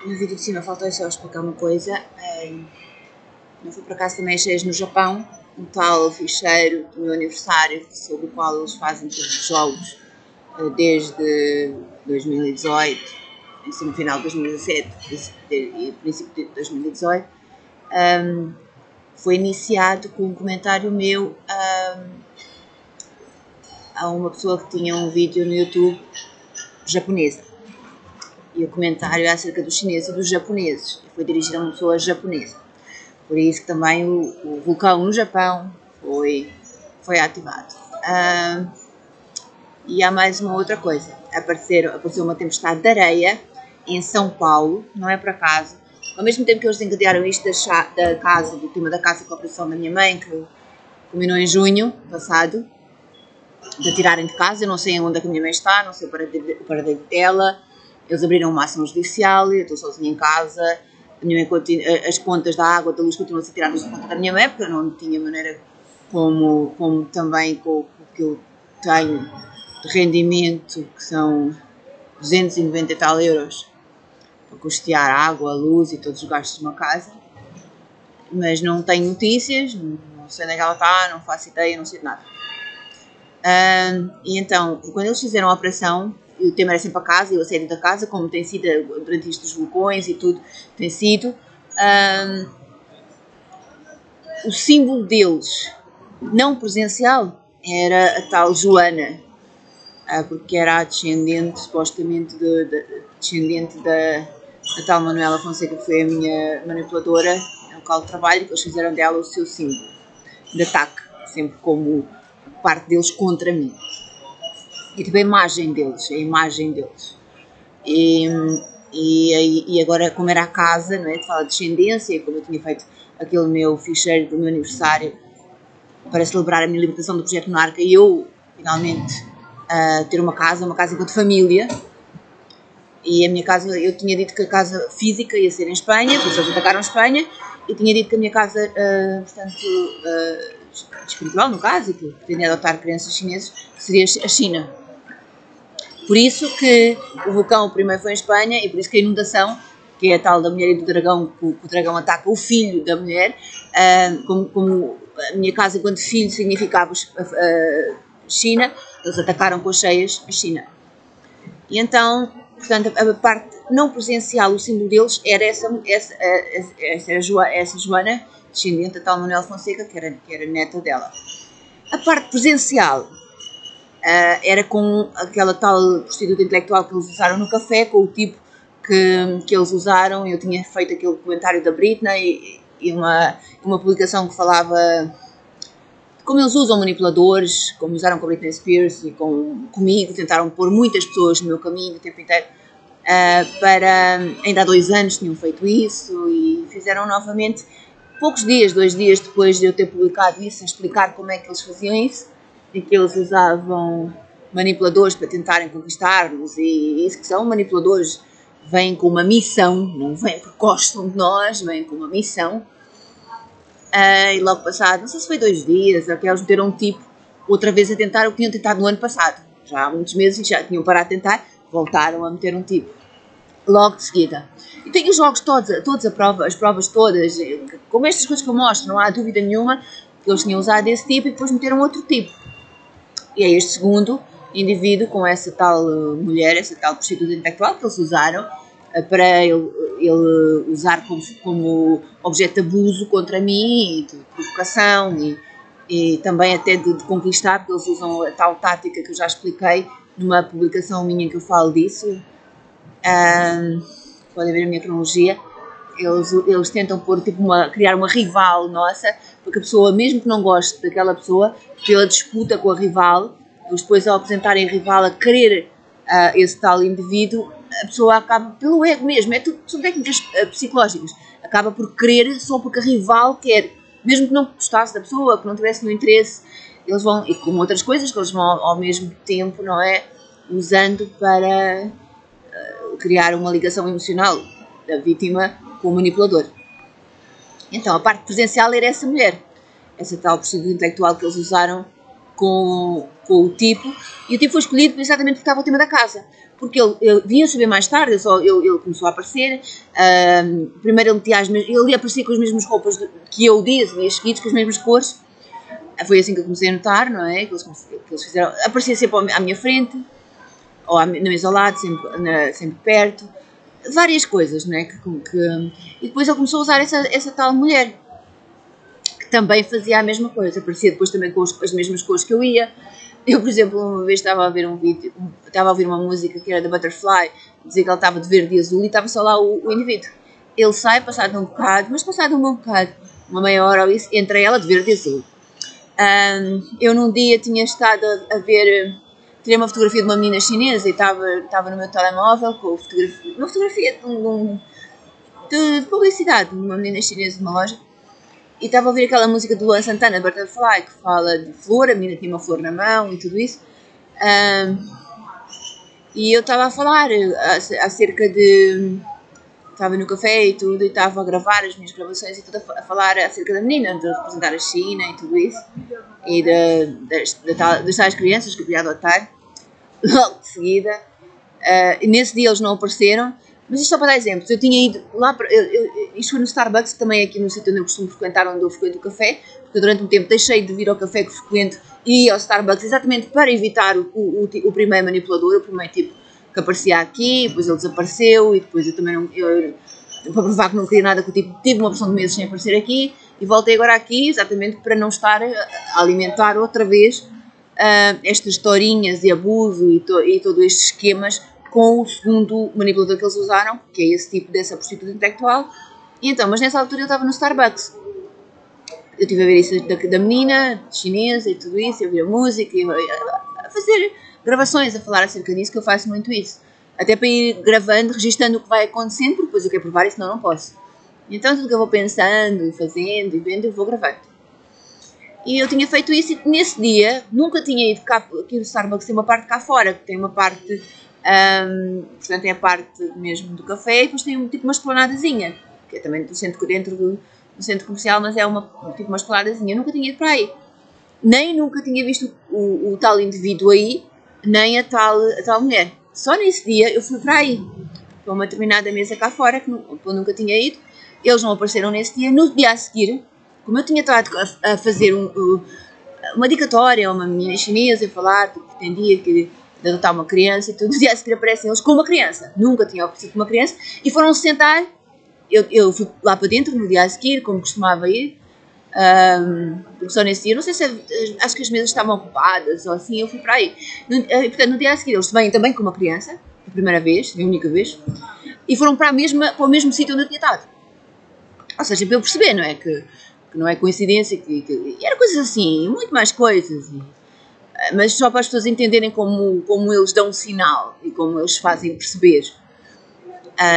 No vídeo de cima faltou só explicar uma coisa. Eu fui por acaso também as cheias no Japão, um tal ficheiro do meu aniversário, sobre o qual eles fazem todos os jogos desde 2018, assim, no final de 2017 e princípio de 2018, foi iniciado com um comentário meu a uma pessoa que tinha um vídeo no YouTube japonesa. E o comentário é acerca dos chineses e dos japoneses. E foi dirigido a uma pessoa japonesa. Por isso que também o vulcão no Japão foi ativado. E há mais uma outra coisa. Apareceu uma tempestade de areia em São Paulo, não é por acaso. Ao mesmo tempo que eles desencadearam isto do tema da casa com a operação da minha mãe, que culminou em junho passado, de tirarem de casa. Eu não sei onde é que a minha mãe está, não sei o paradeiro dela. Eles abriram uma ação judicial, eu estou sozinha em casa. A minha mãe as contas da água, da luz continuam-se a tirar da conta da minha mãe, porque eu não tinha maneira como também com o que eu tenho de rendimento, que são 290 e tal euros, para custear a água, a luz e todos os gastos de uma casa. Mas não tenho notícias, não sei onde é que ela está, não faço ideia, não sei de nada. E então, quando eles fizeram a operação, o tema era sempre a casa e o assédio da casa, como tem sido durante isto dos vulcões e tudo, tem sido. O símbolo deles, não presencial, era a tal Joana, porque era a descendente, supostamente, descendente da tal Manuela Fonseca, que foi a minha manipuladora no local de trabalho, que eles fizeram dela o seu símbolo de ataque, sempre como parte deles contra mim. E tipo a imagem deles. E agora, como era a casa, não é, de falar de descendência, como eu tinha feito aquele meu ficheiro do meu aniversário para celebrar a minha libertação do projeto Monarca, e eu, finalmente, ter uma casa enquanto família. E a minha casa, eu tinha dito que a casa física ia ser em Espanha, por isso eles atacaram a Espanha, e tinha dito que a minha casa, espiritual, no caso, que pretendia adotar crianças chinesas, seria a China. Por isso que o vulcão primeiro foi em Espanha, e por isso que a inundação, que é a tal da mulher e do dragão, que o dragão ataca o filho da mulher, como a minha casa enquanto filho significava China, eles atacaram com as cheias a China. E então, portanto, a parte não presencial, o símbolo deles era essa Joana, descendente da tal Manuela Fonseca, que era neta dela. A parte presencial era com aquela tal prostituta intelectual que eles usaram no café, com o tipo que eles usaram. Eu tinha feito aquele comentário da Britney e uma publicação que falava de como eles usam manipuladores, como usaram com a Britney Spears e comigo, tentaram pôr muitas pessoas no meu caminho o tempo inteiro. Ainda há 2 anos tinham feito isso e fizeram novamente, poucos dias, 2 dias depois de eu ter publicado isso, a explicar como é que eles faziam isso, e que eles usavam manipuladores para tentarem conquistar-nos, e isso que são manipuladores, vêm com uma missão, não vêm porque gostam de nós, vêm com uma missão. E logo passado, não sei se foi 2 dias, até eles meteram um tipo outra vez a tentar o que tinham tentado no ano passado, já há muitos meses já tinham parado de tentar, voltaram a meter um tipo logo de seguida. E tenho os jogos todos as provas todas, como estas coisas que eu mostro, não há dúvida nenhuma que eles tinham usado esse tipo e depois meteram outro tipo. E é este segundo indivíduo com essa tal mulher, essa tal prostituta intelectual que eles usaram para ele usar como objeto de abuso contra mim, e de provocação e também até de conquistar, porque eles usam a tal tática que eu já expliquei numa publicação minha em que eu falo disso. Podem ver a minha cronologia. Eles tentam criar uma rival nossa, porque a pessoa, mesmo que não goste daquela pessoa, pela disputa com a rival, eles depois ao apresentarem a rival a querer esse tal indivíduo, a pessoa acaba, pelo ego mesmo, são técnicas psicológicas, acaba por querer só porque a rival quer, mesmo que não gostasse da pessoa, que não tivesse no interesse. Eles vão, e com outras coisas que eles vão ao mesmo tempo, não é, usando para criar uma ligação emocional da vítima com o manipulador. Então, a parte presencial era essa mulher, essa tal prostituta intelectual que eles usaram com o tipo, e o tipo foi escolhido exatamente porque estava o tema da casa. Porque ele vinha saber mais tarde, ele começou a aparecer, primeiro ele metia ele aparecia com as mesmas roupas que eu dias seguidos, com as mesmas cores. Foi assim que eu comecei a notar, não é? Que eles fizeram, aparecia sempre à minha frente, ou na mesa ao lado, sempre perto, várias coisas, não é? E depois ele começou a usar essa tal mulher, que também fazia a mesma coisa, aparecia depois também com as mesmas cores que eu ia. Eu, por exemplo, uma vez estava a ver um vídeo, estava a ouvir uma música que era da Butterfly, dizia que ela estava de verde e azul e estava só lá o indivíduo. Ele sai, passado um bocado, uma meia hora ou isso, entra ela de verde e azul. Eu num dia tinha estado a ver, tirei uma fotografia de uma menina chinesa e estava no meu telemóvel com uma fotografia de publicidade de uma menina chinesa de uma loja. E estava a ouvir aquela música do Luan Santana, Butterfly, que fala de flor, a menina tinha uma flor na mão e tudo isso. E eu estava a falar acerca de... Estava no café e tudo, e estava a gravar as minhas gravações e tudo, a falar acerca da menina, de representar a China e tudo isso. E das tais crianças que eu queria adotar, logo de seguida. E nesse dia eles não apareceram. Mas isto só para dar exemplos, eu tinha ido lá, isto foi no Starbucks, também aqui no sítio onde eu costumo frequentar, onde eu frequento o café, porque durante um tempo deixei de vir ao café que frequento e ir ao Starbucks exatamente para evitar o primeiro manipulador, o primeiro tipo que aparecia aqui, depois ele desapareceu e depois eu também não, para provar que não queria nada com o tipo, tive uma opção de meses sem aparecer aqui e voltei agora aqui exatamente para não estar a alimentar outra vez estas historinhas de abuso e todos estes esquemas com o segundo manipulador que eles usaram, que é esse tipo dessa prostituta intelectual. E então, mas nessa altura eu estava no Starbucks. Eu estive a ver isso da menina, chinesa e tudo isso, eu ouvia música, a fazer gravações, a falar acerca disso, que eu faço muito isso. Até para ir gravando, registando o que vai acontecendo, porque depois eu quero provar e senão não posso. Então tudo que eu vou pensando, e fazendo e vendo, eu vou gravando. E eu tinha feito isso e nesse dia, nunca tinha ido cá, aqui no Starbucks tem uma parte cá fora, que tem uma parte... portanto é a parte mesmo do café e depois tem tipo uma esplanadazinha que é também dentro do centro comercial, mas é tipo uma esplanadazinha. Eu nunca tinha ido para aí, nem nunca tinha visto o tal indivíduo aí, nem a tal mulher. Só nesse dia eu fui para aí, para uma determinada mesa cá fora que eu nunca tinha ido. Eles não apareceram nesse dia. No dia a seguir, como eu tinha estado a fazer uma dicatória a uma menina chinesa a falar que pretendia que de adotar uma criança e tudo, no dia a seguir aparecem eles com uma criança, nunca tinha aparecido com uma criança, e foram-se sentar. Eu fui lá para dentro no dia a seguir, como costumava ir, porque só nesse dia, não sei se acho que as mesas estavam ocupadas ou assim, eu fui para aí. Portanto, no dia a seguir eles vêm também com uma criança, a primeira vez, a única vez, e foram para o mesmo sítio onde eu tinha estado. Ou seja, para eu perceber, não é? Que não é coincidência, que era coisas assim, muito mais coisas. Mas só para as pessoas entenderem como eles dão um sinal e como eles fazem perceber.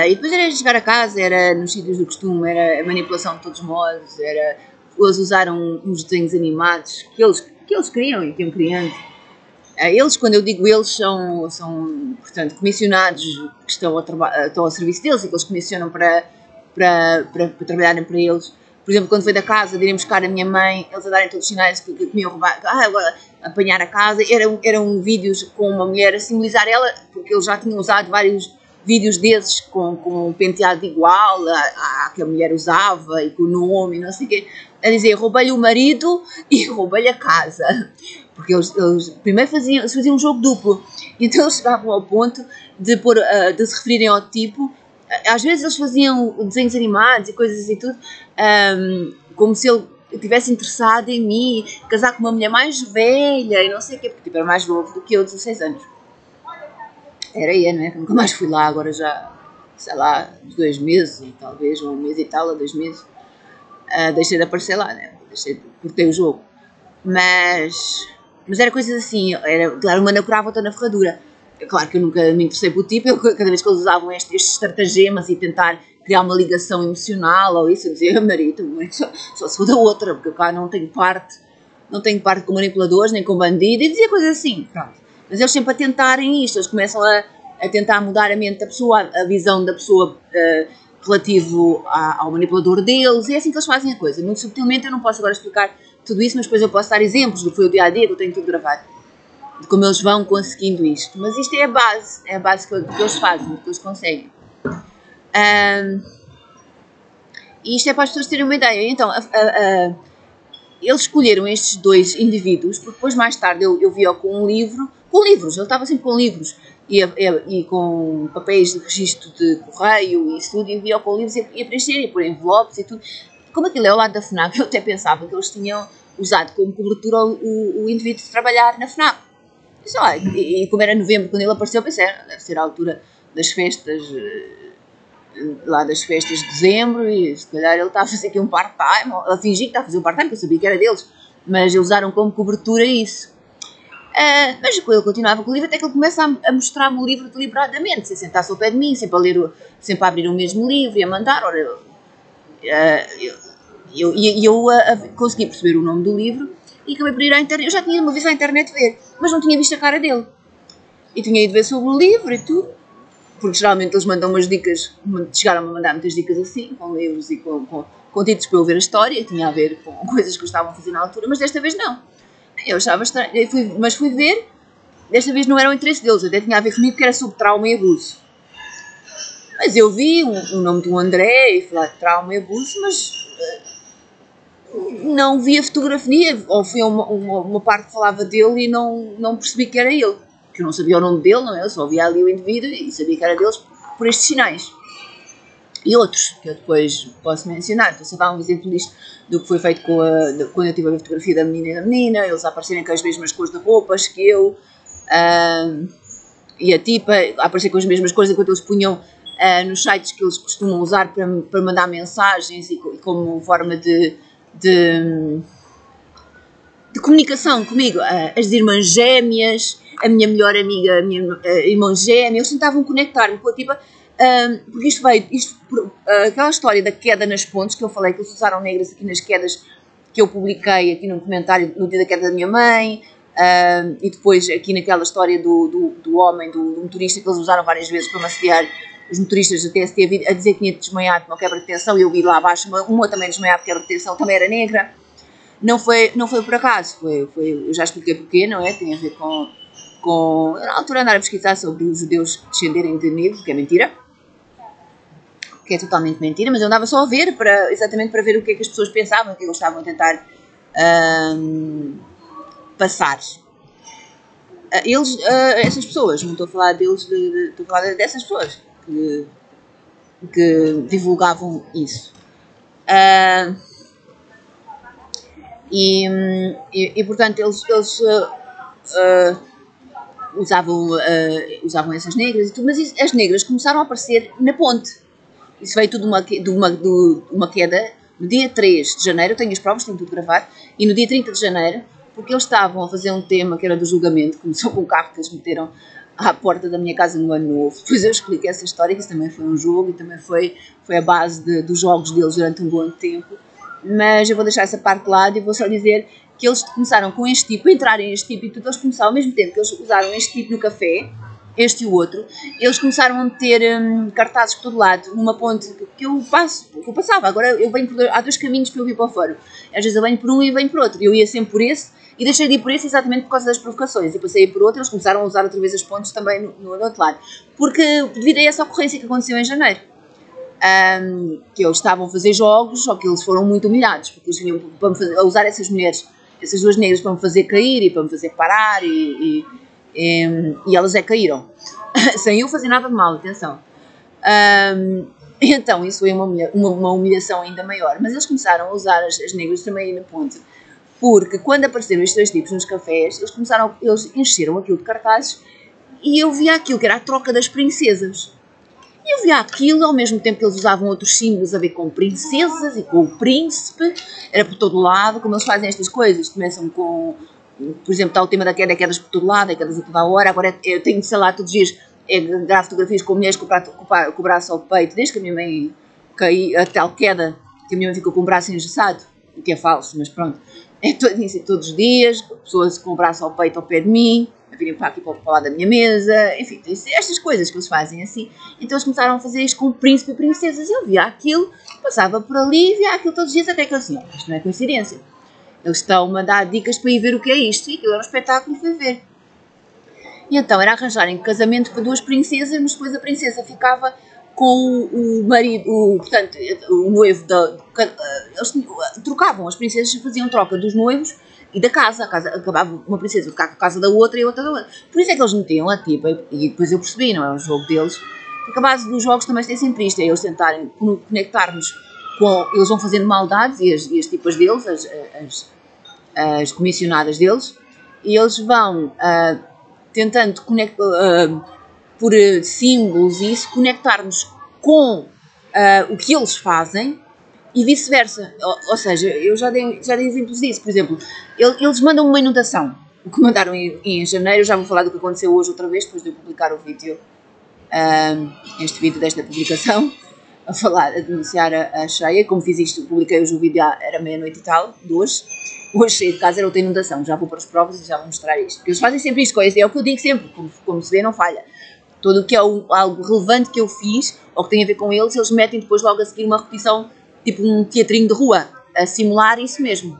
E depois era chegar a casa, era nos sítios do costume, era a manipulação de todos os modos, eles usaram uns desenhos animados que eles criam e que iam criando. Eles, quando eu digo eles, são portanto, comissionados que estão ao serviço deles e que eles comissionam para trabalharem para eles. Por exemplo, quando foi da casa de irem buscar a minha mãe, eles a darem todos os sinais que me iam roubar, agora apanhar a casa, eram vídeos com uma mulher a simbolizar ela, porque eles já tinham usado vários vídeos desses com um penteado igual à que a mulher usava e com o nome e não sei o quê, a dizer, roubei-lhe o marido e roubei-lhe a casa. Porque eles primeiro faziam um jogo duplo, então eles chegavam ao ponto de se referirem ao tipo. Às vezes eles faziam desenhos animados e coisas e tudo, como se ele estivesse interessado em mim, casar com uma mulher mais velha e não sei o quê, porque tipo, era mais novo do que eu, 16 anos. Era aí, não é? Nunca mais fui lá, agora já, sei lá, 2 meses, talvez, ou 1 mês e tal, ou 2 meses. Deixei de aparecer lá, né? Cortei o jogo. Mas era coisas assim, claro, uma nacorava outra na ferradura. Claro que eu nunca me interessei pelo tipo, cada vez que eles usavam estes estratagemas e tentar criar uma ligação emocional ou isso, eu dizia, marido, só se for da outra, porque eu cá não tenho parte com manipuladores, nem com bandido, e dizia coisas assim, pronto. Mas eles sempre a tentarem isto, eles começam a tentar mudar a mente da pessoa, a visão da pessoa relativo ao manipulador deles, e é assim que eles fazem a coisa. Muito subtilmente, eu não posso agora explicar tudo isso, mas depois eu posso dar exemplos do que foi o dia-a-dia, que eu tenho tudo gravado, de como eles vão conseguindo isto. Mas isto é a base que eles fazem, que eles conseguem. E isto é para as pessoas terem uma ideia. Então, eles escolheram estes dois indivíduos, porque depois mais tarde eu vi-o com livros, ele estava sempre com livros, e com papéis de registro de correio e isso tudo, e vi-o com livros e a preencher, e pôr envelopes e tudo. Como aquilo é ao lado da FNAC, eu até pensava que eles tinham usado como cobertura o indivíduo de trabalhar na FNAC. E como era novembro, quando ele apareceu, eu pensei, deve ser a altura das festas, lá das festas de dezembro, e se calhar ele está a fazer aqui um part-time, a fingir que está a fazer um part-time, porque eu sabia que era deles, mas eles usaram como cobertura isso. Mas ele continuava com o livro até que ele começa a mostrar-me o livro deliberadamente, sem sentar-se ao pé de mim, sempre a abrir o mesmo livro e a mandar. Ora, eu consegui perceber o nome do livro e acabei por ir à internet. Eu já tinha ido uma vez à internet ver, mas não tinha visto a cara dele. E tinha ido ver sobre o livro e tudo, porque geralmente eles mandam umas dicas, chegaram a mandar muitas dicas assim, com livros e com títulos para eu ver a história, e tinha a ver com coisas que eu estava a fazer na altura, mas desta vez não. Eu achava estranho, mas fui ver, desta vez não era o interesse deles, até tinha a ver comigo que era sobre trauma e abuso. Mas eu vi o nome do André e falar de trauma e abuso, mas não vi a fotografia, ou foi uma parte que falava dele e não percebi que era ele, que eu não sabia o nome dele, não é? Eu só via ali o indivíduo e sabia que era deles por estes sinais. E outros, que eu depois posso mencionar. Estou a dar um exemplo disto, do que foi feito quando eu tive a fotografia da menina, eles aparecerem com as mesmas cores de roupas que eu, e a tipa a aparecer com as mesmas cores, enquanto eles punham nos sites que eles costumam usar para mandar mensagens e como forma de comunicação comigo. As irmãs gêmeas, a minha melhor amiga, a minha irmã gêmea, eles tentavam conectar-me com a tipa. Porque aquela história da queda nas pontes, que eu falei que eles usaram negras aqui nas quedas, que eu publiquei aqui num comentário no dia da queda da minha mãe, e depois aqui naquela história do homem, do motorista, que eles usaram várias vezes para massacrar os motoristas da TST a dizer que tinha desmaiado com uma quebra de tensão, e eu vi lá abaixo uma também desmaiada por quebra de tensão, também era negra. Não foi por acaso, eu já expliquei porquê, não é? Tem a ver com na altura andar a pesquisar sobre os judeus descenderem de negros, que é mentira. Que é totalmente mentira, mas eu andava só a ver, exatamente para ver o que é que as pessoas pensavam, o que é que eles estavam a tentar passar. Essas pessoas, não estou a falar deles, estou a falar dessas pessoas que divulgavam isso. E portanto, eles usavam essas negras e tudo, mas as negras começaram a aparecer na ponte. Isso veio tudo de uma queda no dia 3 de janeiro, eu tenho as provas, tenho tudo gravado, e no dia 30 de janeiro, porque eles estavam a fazer um tema que era do julgamento, começou com um carro que eles meteram à porta da minha casa no ano novo. Depois eu expliquei essa história, que isso também foi um jogo e também foi a base dos jogos deles durante um bom tempo, mas eu vou deixar essa parte de lado e vou só dizer que eles começaram com este tipo, a entrar em este tipo, e tudo, eles começaram ao mesmo tempo que eles usaram este tipo no café, este e o outro, eles começaram a meter cartazes por todo lado, numa ponte que eu passava. Agora eu venho há dois caminhos para eu vir para o fórum. Às vezes eu venho por um e venho por outro. Eu ia sempre por esse e deixei de ir por esse exatamente por causa das provocações. E passei a ir por outro, eles começaram a usar outra vez as pontes também no outro lado. Porque devido a essa ocorrência que aconteceu em janeiro, que eles estavam a fazer jogos, só que eles foram muito humilhados, porque eles vinham a usar essas mulheres, essas duas negras, para me fazer cair e para me fazer parar e elas caíram, sem eu fazer nada de mal, atenção. Então isso foi uma humilhação ainda maior, mas eles começaram a usar as negras também aí na ponte, porque quando apareceram estes dois tipos nos cafés, eles encheram aquilo de cartazes e eu via aquilo que era a troca das princesas. E eu via aquilo, ao mesmo tempo que eles usavam outros símbolos a ver com princesas e com o príncipe, era por todo lado, como eles fazem estas coisas, começam com, por exemplo, está o tema da queda, quedas por todo lado, quedas a toda a hora, agora eu tenho, sei lá, todos os dias, gravo fotografias com mulheres com o braço ao peito, desde que a minha mãe caiu, a tal queda, que a minha mãe ficou com o braço engessado, o que é falso, mas pronto, todos os dias, pessoas com o braço ao peito ao pé de mim, a virem para aqui para o lado da minha mesa, enfim, estas coisas que eles fazem assim. Então eles começaram a fazer isto com o príncipe e princesas. Eu via aquilo, passava por ali e via aquilo todos os dias, até que eu assim, isto não é coincidência. Eles estão a dar dicas para ir ver o que é isto. E aquilo era um espetáculo, foi ver. E então era arranjarem casamento para duas princesas, mas depois a princesa ficava com o marido, portanto, o noivo eles trocavam, as princesas faziam troca dos noivos e da casa. A casa acabava uma princesa ficar com a casa da outra e a outra da outra. Por isso é que eles metiam a tipo, e depois eu percebi, não é o jogo deles, porque a base dos jogos também tem sempre isto, é eles tentarem conectar-nos com, eles vão fazendo maldades e as tipas deles, as comissionadas deles, e eles vão tentando por símbolos e isso, conectar-nos com o que eles fazem e vice-versa. Ou seja, eu já dei exemplos disso. Por exemplo, eles mandam uma inundação. O que mandaram em janeiro, eu já vou falar do que aconteceu hoje outra vez, depois de eu publicar o vídeo, este vídeo desta publicação, a denunciar a cheia. Como fiz isto, publiquei hoje o vídeo, era meia-noite e tal, de hoje. Hoje saí de casa, era outra inundação. Já vou para as provas e já vou mostrar isto. Porque eles fazem sempre isto, é o que eu digo sempre, como se vê, não falha. Tudo o que é algo relevante que eu fiz, ou que tem a ver com eles metem depois logo a seguir uma repetição, tipo um teatrinho de rua, a simular isso mesmo.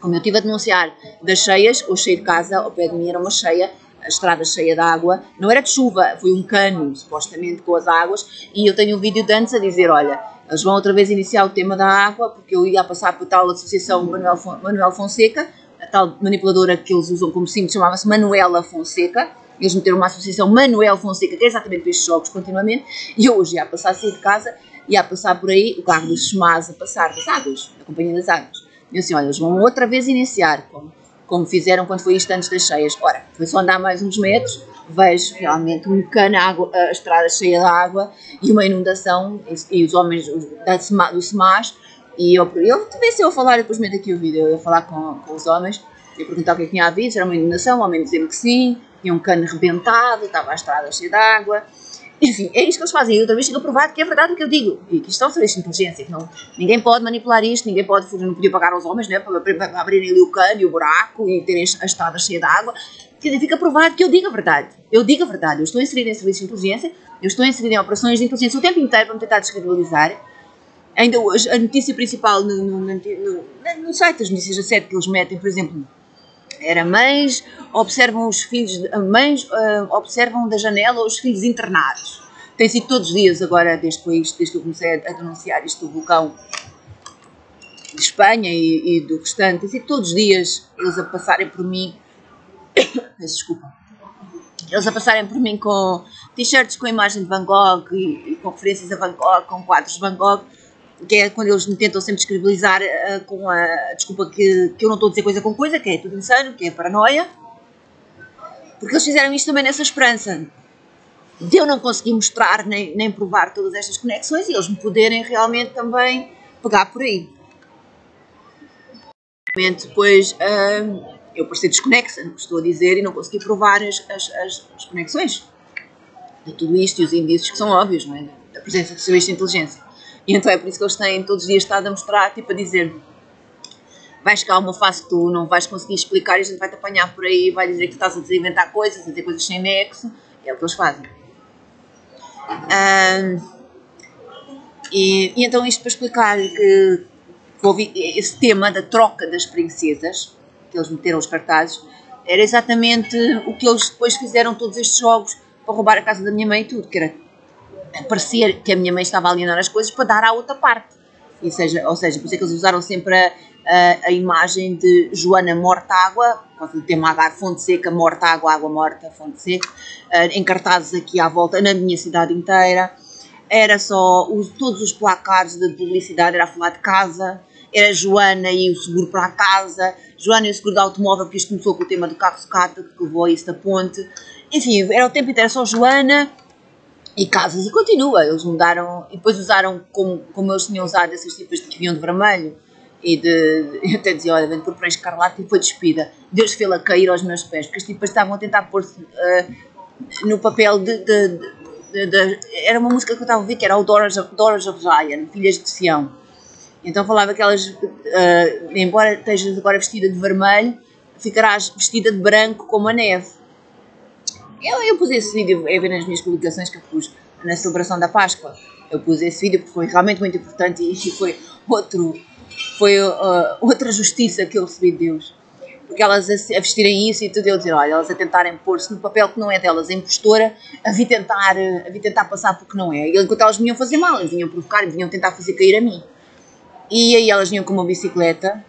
Como eu estive a denunciar das cheias, hoje saí de casa, ao pé de mim era uma cheia, a estrada cheia de água, não era de chuva, foi um cano, supostamente, com as águas, e eu tenho um vídeo de antes a dizer, olha, eles vão outra vez iniciar o tema da água, porque eu ia passar por tal associação Manuel Fonseca, a tal manipuladora que eles usam como símbolo, chamava-se Manuela Fonseca. Eles meteram uma associação Manuel Fonseca, que é exatamente para estes jogos continuamente, e eu hoje ia passar a sair de casa, ia passar por aí, o carro dos SEMAS a passar, das águas, da Companhia das Águas. E eu assim, olha, eles vão outra vez iniciar, como fizeram quando foi isto antes das cheias. Ora, foi só andar mais uns metros, vejo realmente um cano, a estrada cheia de água e uma inundação, e os homens do SEMAS, e eu também se eu falar, depois meto aqui o vídeo, eu ia falar com os homens, ia perguntar o que é que tinha havido, se era uma inundação, o homem dizia-me que sim, tinha um cano rebentado, estava a estrada cheia de água. Enfim, é isto que eles fazem. E outra vez fica provado que é verdade o que eu digo. E que isto é um serviço de inteligência. Que ninguém pode manipular isto, ninguém pode, não podia pagar aos homens, né, para abrirem ali o cano e o buraco e terem a estrada cheia de água. Quer dizer, fica provado que eu digo a verdade. Eu digo a verdade. Eu estou inserido em serviços de inteligência, eu estou inserido em operações de inteligência o tempo inteiro para me tentar descredibilizar. Ainda hoje, a notícia principal no site das notícias da SED que eles metem, por exemplo, era mães observam os filhos, mães observam da janela os filhos internados. Tem sido todos os dias agora, desde que eu comecei a denunciar isto do vulcão de Espanha e do restante, tem sido todos os dias eles a passarem por mim, desculpa, eles a passarem por mim com t-shirts com a imagem de Van Gogh e com referências a Van Gogh, com quadros de Van Gogh, que é quando eles me tentam sempre descredibilizar com a desculpa que eu não estou a dizer coisa com coisa, que é tudo insano, que é paranoia, porque eles fizeram isto também nessa esperança de eu não conseguir mostrar nem provar todas estas conexões e eles me poderem realmente também pegar por aí. Depois eu parecer desconexa no que estou a dizer e não consegui provar as conexões de tudo isto e os indícios que são óbvios, não é? Da presença de serviços de inteligência. E então é por isso que eles têm todos os dias estado a mostrar, tipo a dizer, vais chegar a uma fase que tu não vais conseguir explicar e a gente vai-te apanhar por aí e vai dizer que estás a desinventar coisas, a dizer coisas sem nexo, é o que eles fazem. E então isto para explicar que houve esse tema da troca das princesas, que eles meteram os cartazes, era exatamente o que eles depois fizeram todos estes jogos para roubar a casa da minha mãe e tudo, que era parecer que a minha mãe estava a alienar as coisas para dar à outra parte. Ou seja, por isso é que eles usaram sempre a imagem de Joana morta-água, por causa do tema H, fonte seca, morta-água, água morta, fonte seca, em cartazes aqui à volta, na minha cidade inteira. Era só, todos os placares de publicidade era a falar de casa, era Joana e o seguro para a casa, Joana e o seguro do automóvel, porque isto começou com o tema do carro sucata, que levou a isso da ponte. Enfim, era o tempo inteiro só Joana e casas, e continua, eles mudaram, e depois usaram, como eles tinham usado essas tipas que vinham de vermelho, eu até dizia, olha, vem por para escarlate e foi despida, Deus fê-la cair aos meus pés, porque as tipas estavam a tentar pôr-se no papel era uma música que eu estava a ouvir, que era o Daughters of Zion, Filhas de Sião, então falava que elas, embora estejas agora vestida de vermelho, ficarás vestida de branco como a neve. Eu pus esse vídeo, é ver nas minhas publicações que eu pus na celebração da Páscoa. Eu pus esse vídeo porque foi realmente muito importante e foi outro foi outra justiça que eu recebi de Deus. Porque elas a vestirem isso e tudo, eu dizer, olha, elas a tentarem pôr-se no papel que não é delas, a impostora, a vir tentar passar porque não é. E enquanto elas vinham fazer mal, vinham provocar, vinham tentar fazer cair a mim. E aí elas vinham com uma bicicleta,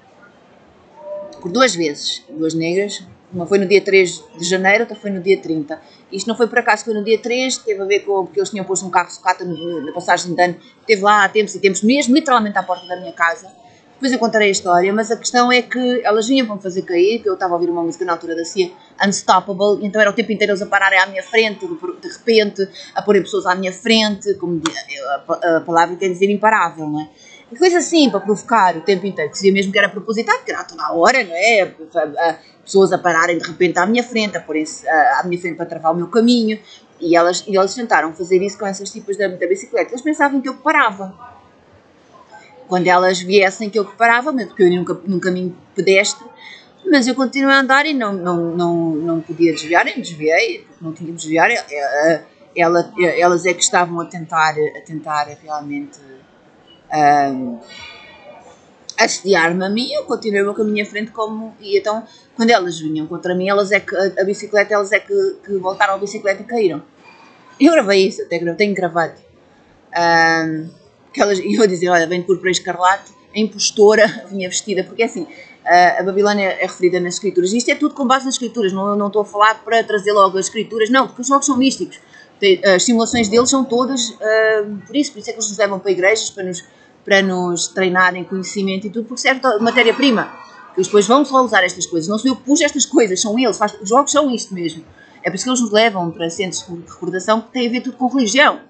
por 2 vezes, 2 negras, uma foi no dia 3 de janeiro, outra foi no dia 30. Isto não foi por acaso, foi no dia 3, teve a ver com, porque eles tinham posto um carro sucata na passagem de ano, esteve lá há tempos e tempos, mesmo literalmente à porta da minha casa. Depois eu contarei a história, mas a questão é que elas vinham para me fazer cair, que eu estava a ouvir uma música na altura da Cia, Unstoppable, e então era o tempo inteiro eles a pararem à minha frente, de repente, a porem pessoas à minha frente, como a palavra quer dizer imparável, não é? E coisa assim, para provocar o tempo inteiro, que dizia mesmo que era propositado, que era toda a hora, não é? Pessoas a pararem de repente à minha frente, a porem-se à minha frente para travar o meu caminho, e eles tentaram fazer isso com essas tipos da bicicleta. Eles pensavam que eu parava. Quando elas viessem que eu parava, porque eu ia num caminho pedestre, mas eu continuei a andar e não podia desviar, nem desviei, não tinha de desviar. Elas é que estavam a tentar realmente assediar-me a mim, eu continuei o meu caminho à frente e então, quando elas vinham contra mim, elas é que, a bicicleta, elas é que voltaram à bicicleta e caíram. Eu gravei isso, até tenho gravado. E eu a dizer, olha, vem de púrpura escarlate, a impostora vinha vestida, porque assim, a Babilónia é referida nas escrituras, e isto é tudo com base nas escrituras, não estou a falar para trazer logo as escrituras, não, porque os jogos são místicos, as simulações deles são todas, por isso é que eles nos levam para igrejas, para nos treinarem conhecimento e tudo, porque serve de matéria-prima, que eles depois vão só usar estas coisas, não sou eu que pus estas coisas, são eles, os jogos são isto mesmo, é por isso que eles nos levam para centros de recordação que têm a ver tudo com religião.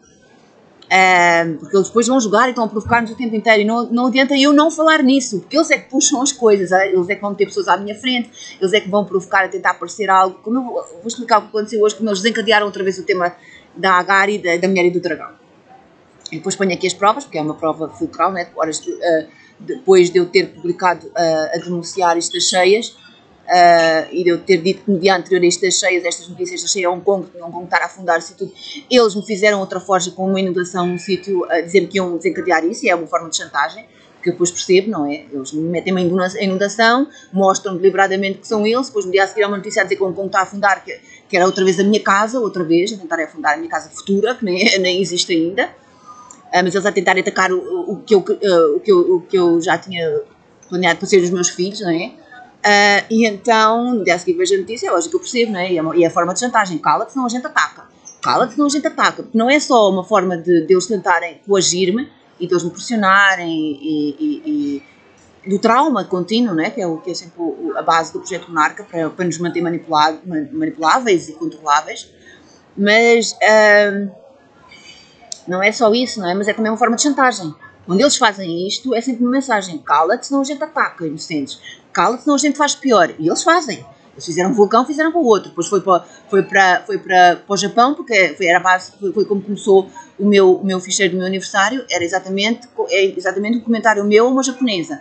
Porque eles depois vão jogar e estão a provocar-nos o tempo inteiro e não adianta eu não falar nisso, porque eles é que puxam as coisas, eles é que vão ter pessoas à minha frente, eles é que vão provocar a tentar parecer algo, como eu vou explicar o que aconteceu hoje, como eles desencadearam outra vez o tema da Agar e da mulher e do dragão. E depois ponho aqui as provas, porque é uma prova fulcral, né? Depois de eu ter publicado a denunciar isto das cheias, e de eu ter dito que no dia anterior a isto das cheias, estas notícias da cheia a Hong Kong estar a afundar-se e tudo, eles me fizeram outra forja com uma inundação num sítio a dizer que iam desencadear isso, e é uma forma de chantagem, que eu depois percebo, não é? Eles me metem uma inundação, mostram deliberadamente que são eles, depois no dia a seguir há uma notícia a dizer que Hong Kong está a afundar, que era outra vez a minha casa, outra vez, a tentarem afundar a minha casa futura, que nem existe ainda, mas eles a tentarem atacar o que eu já tinha planeado para ser os meus filhos, não é? E então, no dia a seguir vejo a notícia, é lógico que eu percebo, não é? E é a forma de chantagem, cala-te senão a gente ataca, cala-te senão a gente ataca, porque não é só uma forma de eles tentarem coagir-me e de eles me pressionarem e do trauma contínuo, não é? Que é sempre a base do projeto Monarca, para nos manter manipuláveis e controláveis, mas não é só isso, não é? Mas é também uma forma de chantagem. Quando eles fazem isto, é sempre uma mensagem, cala-te senão a gente ataca, inocentes, cala-te senão a gente faz pior, e eles fazem. Eles fizeram um vulcão, fizeram para o outro, depois foi para o Japão, porque foi como começou o meu ficheiro do meu aniversário, era exatamente um comentário meu a uma japonesa.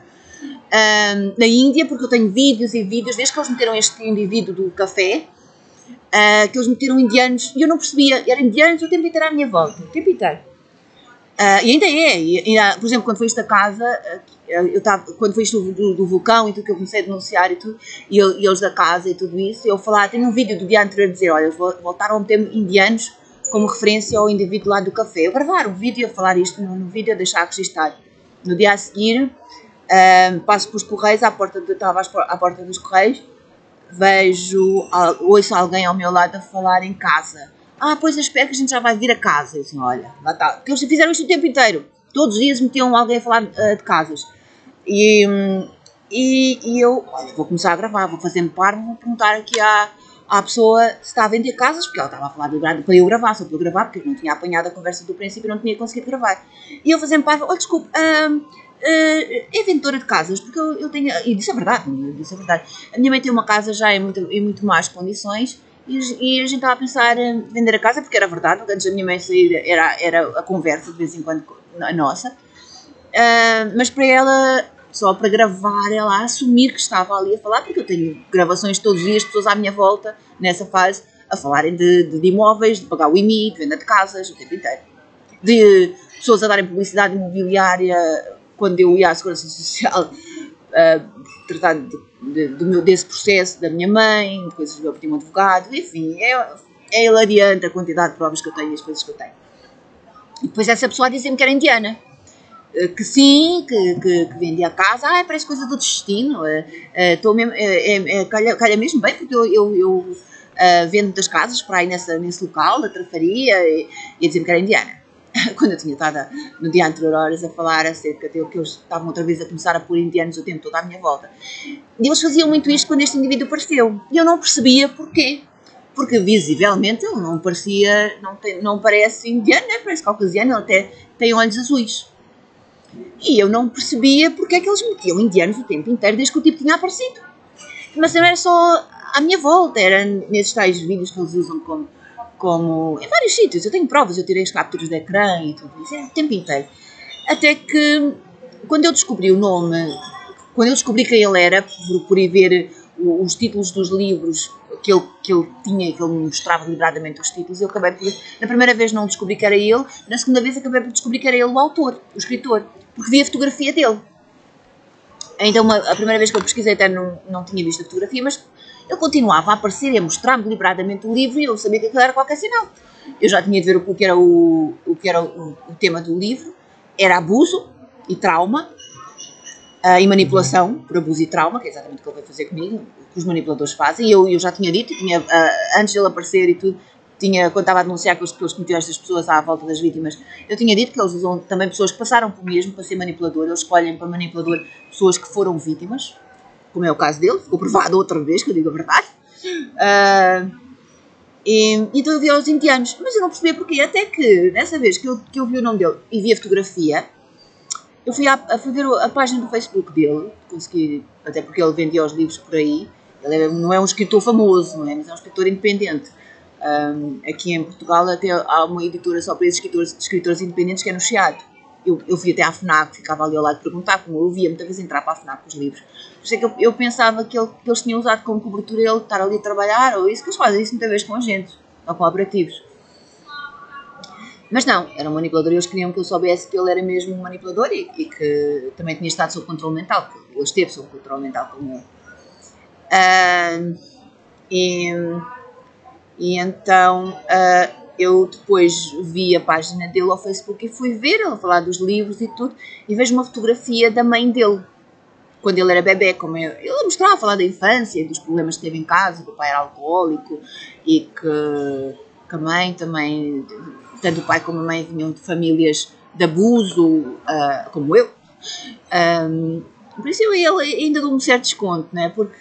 Na Índia, porque eu tenho vídeos e vídeos, desde que eles meteram este indivíduo do café, que eles meteram indianos, e eu não percebia, eram indianos o tempo inteiro à minha volta, o tempo inteiro. E ainda é, por exemplo, quando foi isto da casa, quando foi isto do vulcão e tudo que eu comecei a denunciar e tudo, e eles da casa e tudo isso, eu falar, tenho um vídeo do dia anterior a dizer, olha, eles voltaram a meter indianos como referência ao indivíduo lá do café. Eu gravar um vídeo a falar isto no vídeo, a deixar registado. No dia a seguir, passo pelos correios, estava à porta dos correios, ouço alguém ao meu lado a falar em casa. Pois eu espero que a gente já vai vir a casa. Eu assim, olha, lá está. Porque eles fizeram isto o tempo inteiro. Todos os dias metiam alguém a falar de casas. E eu vou começar a gravar, vou fazendo par, vou perguntar aqui à pessoa se está a vender casas, porque ela estava a falar para eu gravar, só para eu gravar, porque eu não tinha apanhado a conversa do princípio e não tinha conseguido gravar. E eu fazendo par, olha, desculpe, é vendedora de casas, porque eu tenho, e disse a verdade, a minha mãe tem uma casa já em muito más condições, e a gente estava a pensar em vender a casa, porque era verdade, antes da minha mãe sair era a conversa de vez em quando, a nossa, mas para ela, só para gravar, ela assumir que estava ali a falar, porque eu tenho gravações todos os dias, pessoas à minha volta, nessa fase, a falarem de imóveis, de pagar o IMI, de venda de casas, o tempo inteiro, de pessoas a darem publicidade imobiliária quando eu ia à Segurança Social tratar desse processo da minha mãe, depois eu pedi um advogado, enfim, é hilariante a quantidade de provas que eu tenho e as coisas que eu tenho. E depois essa pessoa dizia-me que era indiana, que sim, que vendia a casa, parece coisa do destino, mesmo, calha mesmo bem, porque eu vendo muitas casas para aí nesse local, da trafaria, e dizer-me que era indiana. Quando eu tinha estado no dia anterior horas a falar acerca de que eles estavam outra vez a começar a pôr indianos o tempo todo à minha volta. E eles faziam muito isto quando este indivíduo apareceu. E eu não percebia porquê. Porque visivelmente ele não parecia, não parece indiano, né? Parece caucasiano, ele até tem olhos azuis. E eu não percebia porque é que eles metiam indianos o tempo inteiro desde que o tipo tinha aparecido. Mas não era só à minha volta, era nesses tais vídeos que eles usam como em vários sítios. Eu tenho provas, eu tirei as capturas de ecrã e tudo isso, o tempo inteiro. Até que, quando eu descobri o nome, quando eu descobri quem ele era, por ir ver os títulos dos livros que ele tinha e que ele me mostrava deliberadamente os títulos, eu acabei por, na primeira vez não descobri que era ele, na segunda vez acabei por descobrir que era ele o autor, o escritor, porque vi a fotografia dele. Então, a primeira vez que eu pesquisei até não tinha visto a fotografia, mas ele continuava a aparecer e a mostrar-me deliberadamente o livro e eu sabia que aquilo era qualquer sinal. Eu já tinha de ver o que era o tema do livro, era abuso e trauma, e manipulação por abuso e trauma, que é exatamente o que ele vai fazer comigo, o que os manipuladores fazem. Eu já tinha dito, antes de ele aparecer e tudo, quando estava a denunciar que eles cometiam estas pessoas à volta das vítimas, eu tinha dito que eles usam também pessoas que passaram por mesmo para ser manipulador, eles escolhem para manipulador pessoas que foram vítimas, como é o caso dele, ficou provado outra vez, que eu digo a verdade. Então eu vi aos indianos, mas eu não percebia porquê, até que dessa vez que eu vi o nome dele e vi a fotografia, eu fui ver a página do Facebook dele, consegui, até porque ele vendia os livros por aí, ele não é um escritor famoso, não é? Mas é um escritor independente. Aqui em Portugal até há uma editora só para esses escritores independentes, que é no Chiado. Eu fui até à FNAC, ficava ali ao lado de perguntar, como eu via muitas vezes entrar para a FNAC com os livros. Por isso é que eu pensava que eles tinham usado como cobertura ele estar ali a trabalhar, ou isso, que eles fazem isso muitas vezes com agentes, ou com operativos. Mas não, era um manipulador e eles queriam que eu soubesse que ele era mesmo um manipulador e que também tinha estado sob controle mental, que ele esteve sob controle mental como eu. E então eu depois vi a página dele ao Facebook e fui ver ele falar dos livros e tudo, e vejo uma fotografia da mãe dele, quando ele era bebê, como ele mostrava a falar da infância, dos problemas que teve em casa, que o pai era alcoólico e que a mãe também, tanto o pai como a mãe vinham de famílias de abuso, como eu. Por isso ele ainda dou um certo desconto, não é? Porque,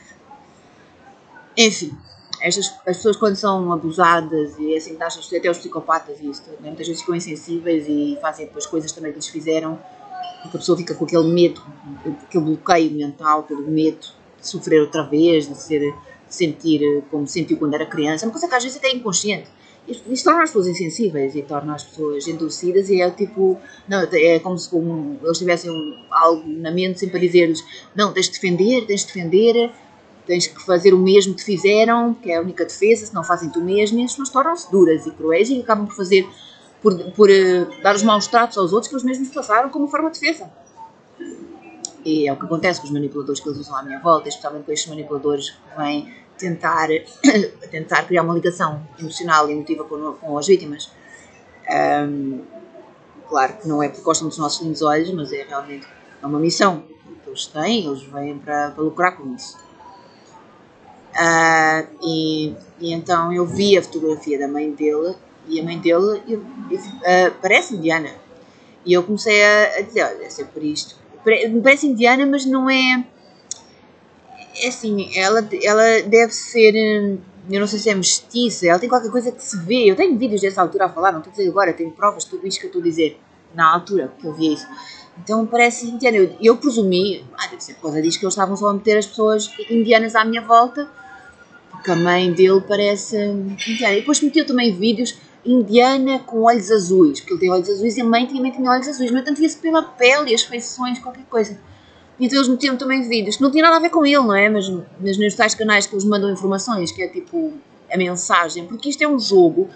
enfim, as pessoas quando são abusadas, e é assim que achas, até os psicopatas e isso, né? Muitas vezes ficam insensíveis e fazem depois coisas também que lhes fizeram, porque a pessoa fica com aquele medo, aquele bloqueio mental, aquele medo de sofrer outra vez, de sentir como sentiu quando era criança, uma coisa que às vezes até é inconsciente. Isto torna as pessoas insensíveis e torna as pessoas endurecidas, e é tipo, não, é como se eles tivessem algo na mente sempre a dizer-lhes: não, tens de defender, tens que fazer o mesmo que fizeram, que é a única defesa, se não fazem tu mesmo. E as pessoas tornam-se duras e cruéis e acabam por dar os maus tratos aos outros que eles mesmos passaram como forma de defesa. E é o que acontece com os manipuladores que eles usam à minha volta, especialmente com estes manipuladores que vêm tentar criar uma ligação emocional e emotiva com as vítimas. Claro que não é porque gostam dos nossos lindos olhos, mas é realmente uma missão que eles têm, eles vêm para lucrar com isso. E então eu vi a fotografia da mãe dele, e a mãe dele parece indiana. E eu comecei a dizer: olha, deve ser por isto. Parece indiana, mas não é. É assim, ela deve ser. Eu não sei se é mestiça, ela tem qualquer coisa que se vê. Eu tenho vídeos dessa altura a falar, não estou a dizer agora, tenho provas de tudo isto que eu estou a dizer na altura que eu vi isso. Então parece indiana. Eu presumi, deve ser por causa disso que eles estavam só a meter as pessoas indianas à minha volta, porque a mãe dele parece indiana. E depois meteu também vídeos indiana com olhos azuis, porque ele tem olhos azuis e a mãe também tinha olhos azuis, mas tanto via-se pela pele e as feições, qualquer coisa. Então eles metiam também vídeos que não tinha nada a ver com ele, não é? Mas nos tais canais que eles mandam informações, que é tipo a mensagem, porque isto é um jogo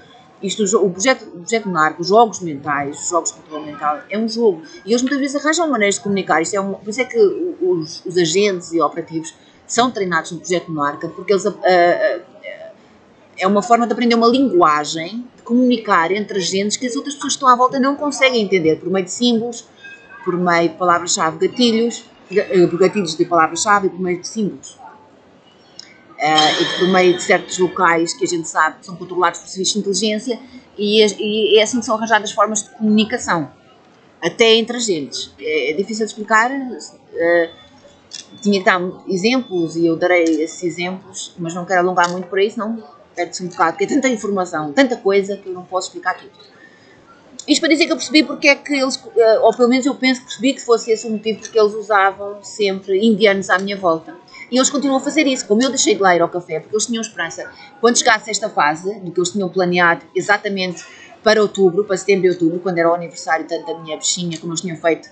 o projeto Narco, os jogos mentais, os jogos de controle mental, é um jogo. E eles muitas vezes arranjam maneiras de comunicar. Por isso é que os agentes e operativos são treinados no projeto Narco, porque eles, é uma forma de aprender uma linguagem, de comunicar entre agentes que as outras pessoas que estão à volta não conseguem entender, por meio de símbolos, por meio de palavras-chave, gatilhos de palavras-chave e por meio de símbolos. E por meio de certos locais que a gente sabe que são controlados por serviços de inteligência e é assim que são arranjadas formas de comunicação, até entre agentes. É difícil de explicar, tinha que dar exemplos e eu darei esses exemplos, mas não quero alongar muito por aí, senão perde-se um bocado, porque é tanta informação, tanta coisa que eu não posso explicar tudo. Isto para dizer que eu percebi porque é que eles, ou pelo menos eu penso que percebi que fosse esse o motivo porque eles usavam sempre indianos à minha volta. E eles continuam a fazer isso, como eu deixei de lá ir ao café, porque eles tinham esperança, quando chegasse esta fase, do que eles tinham planeado exatamente para outubro, para setembro e outubro, quando era o aniversário tanto da minha bichinha, como eles tinham feito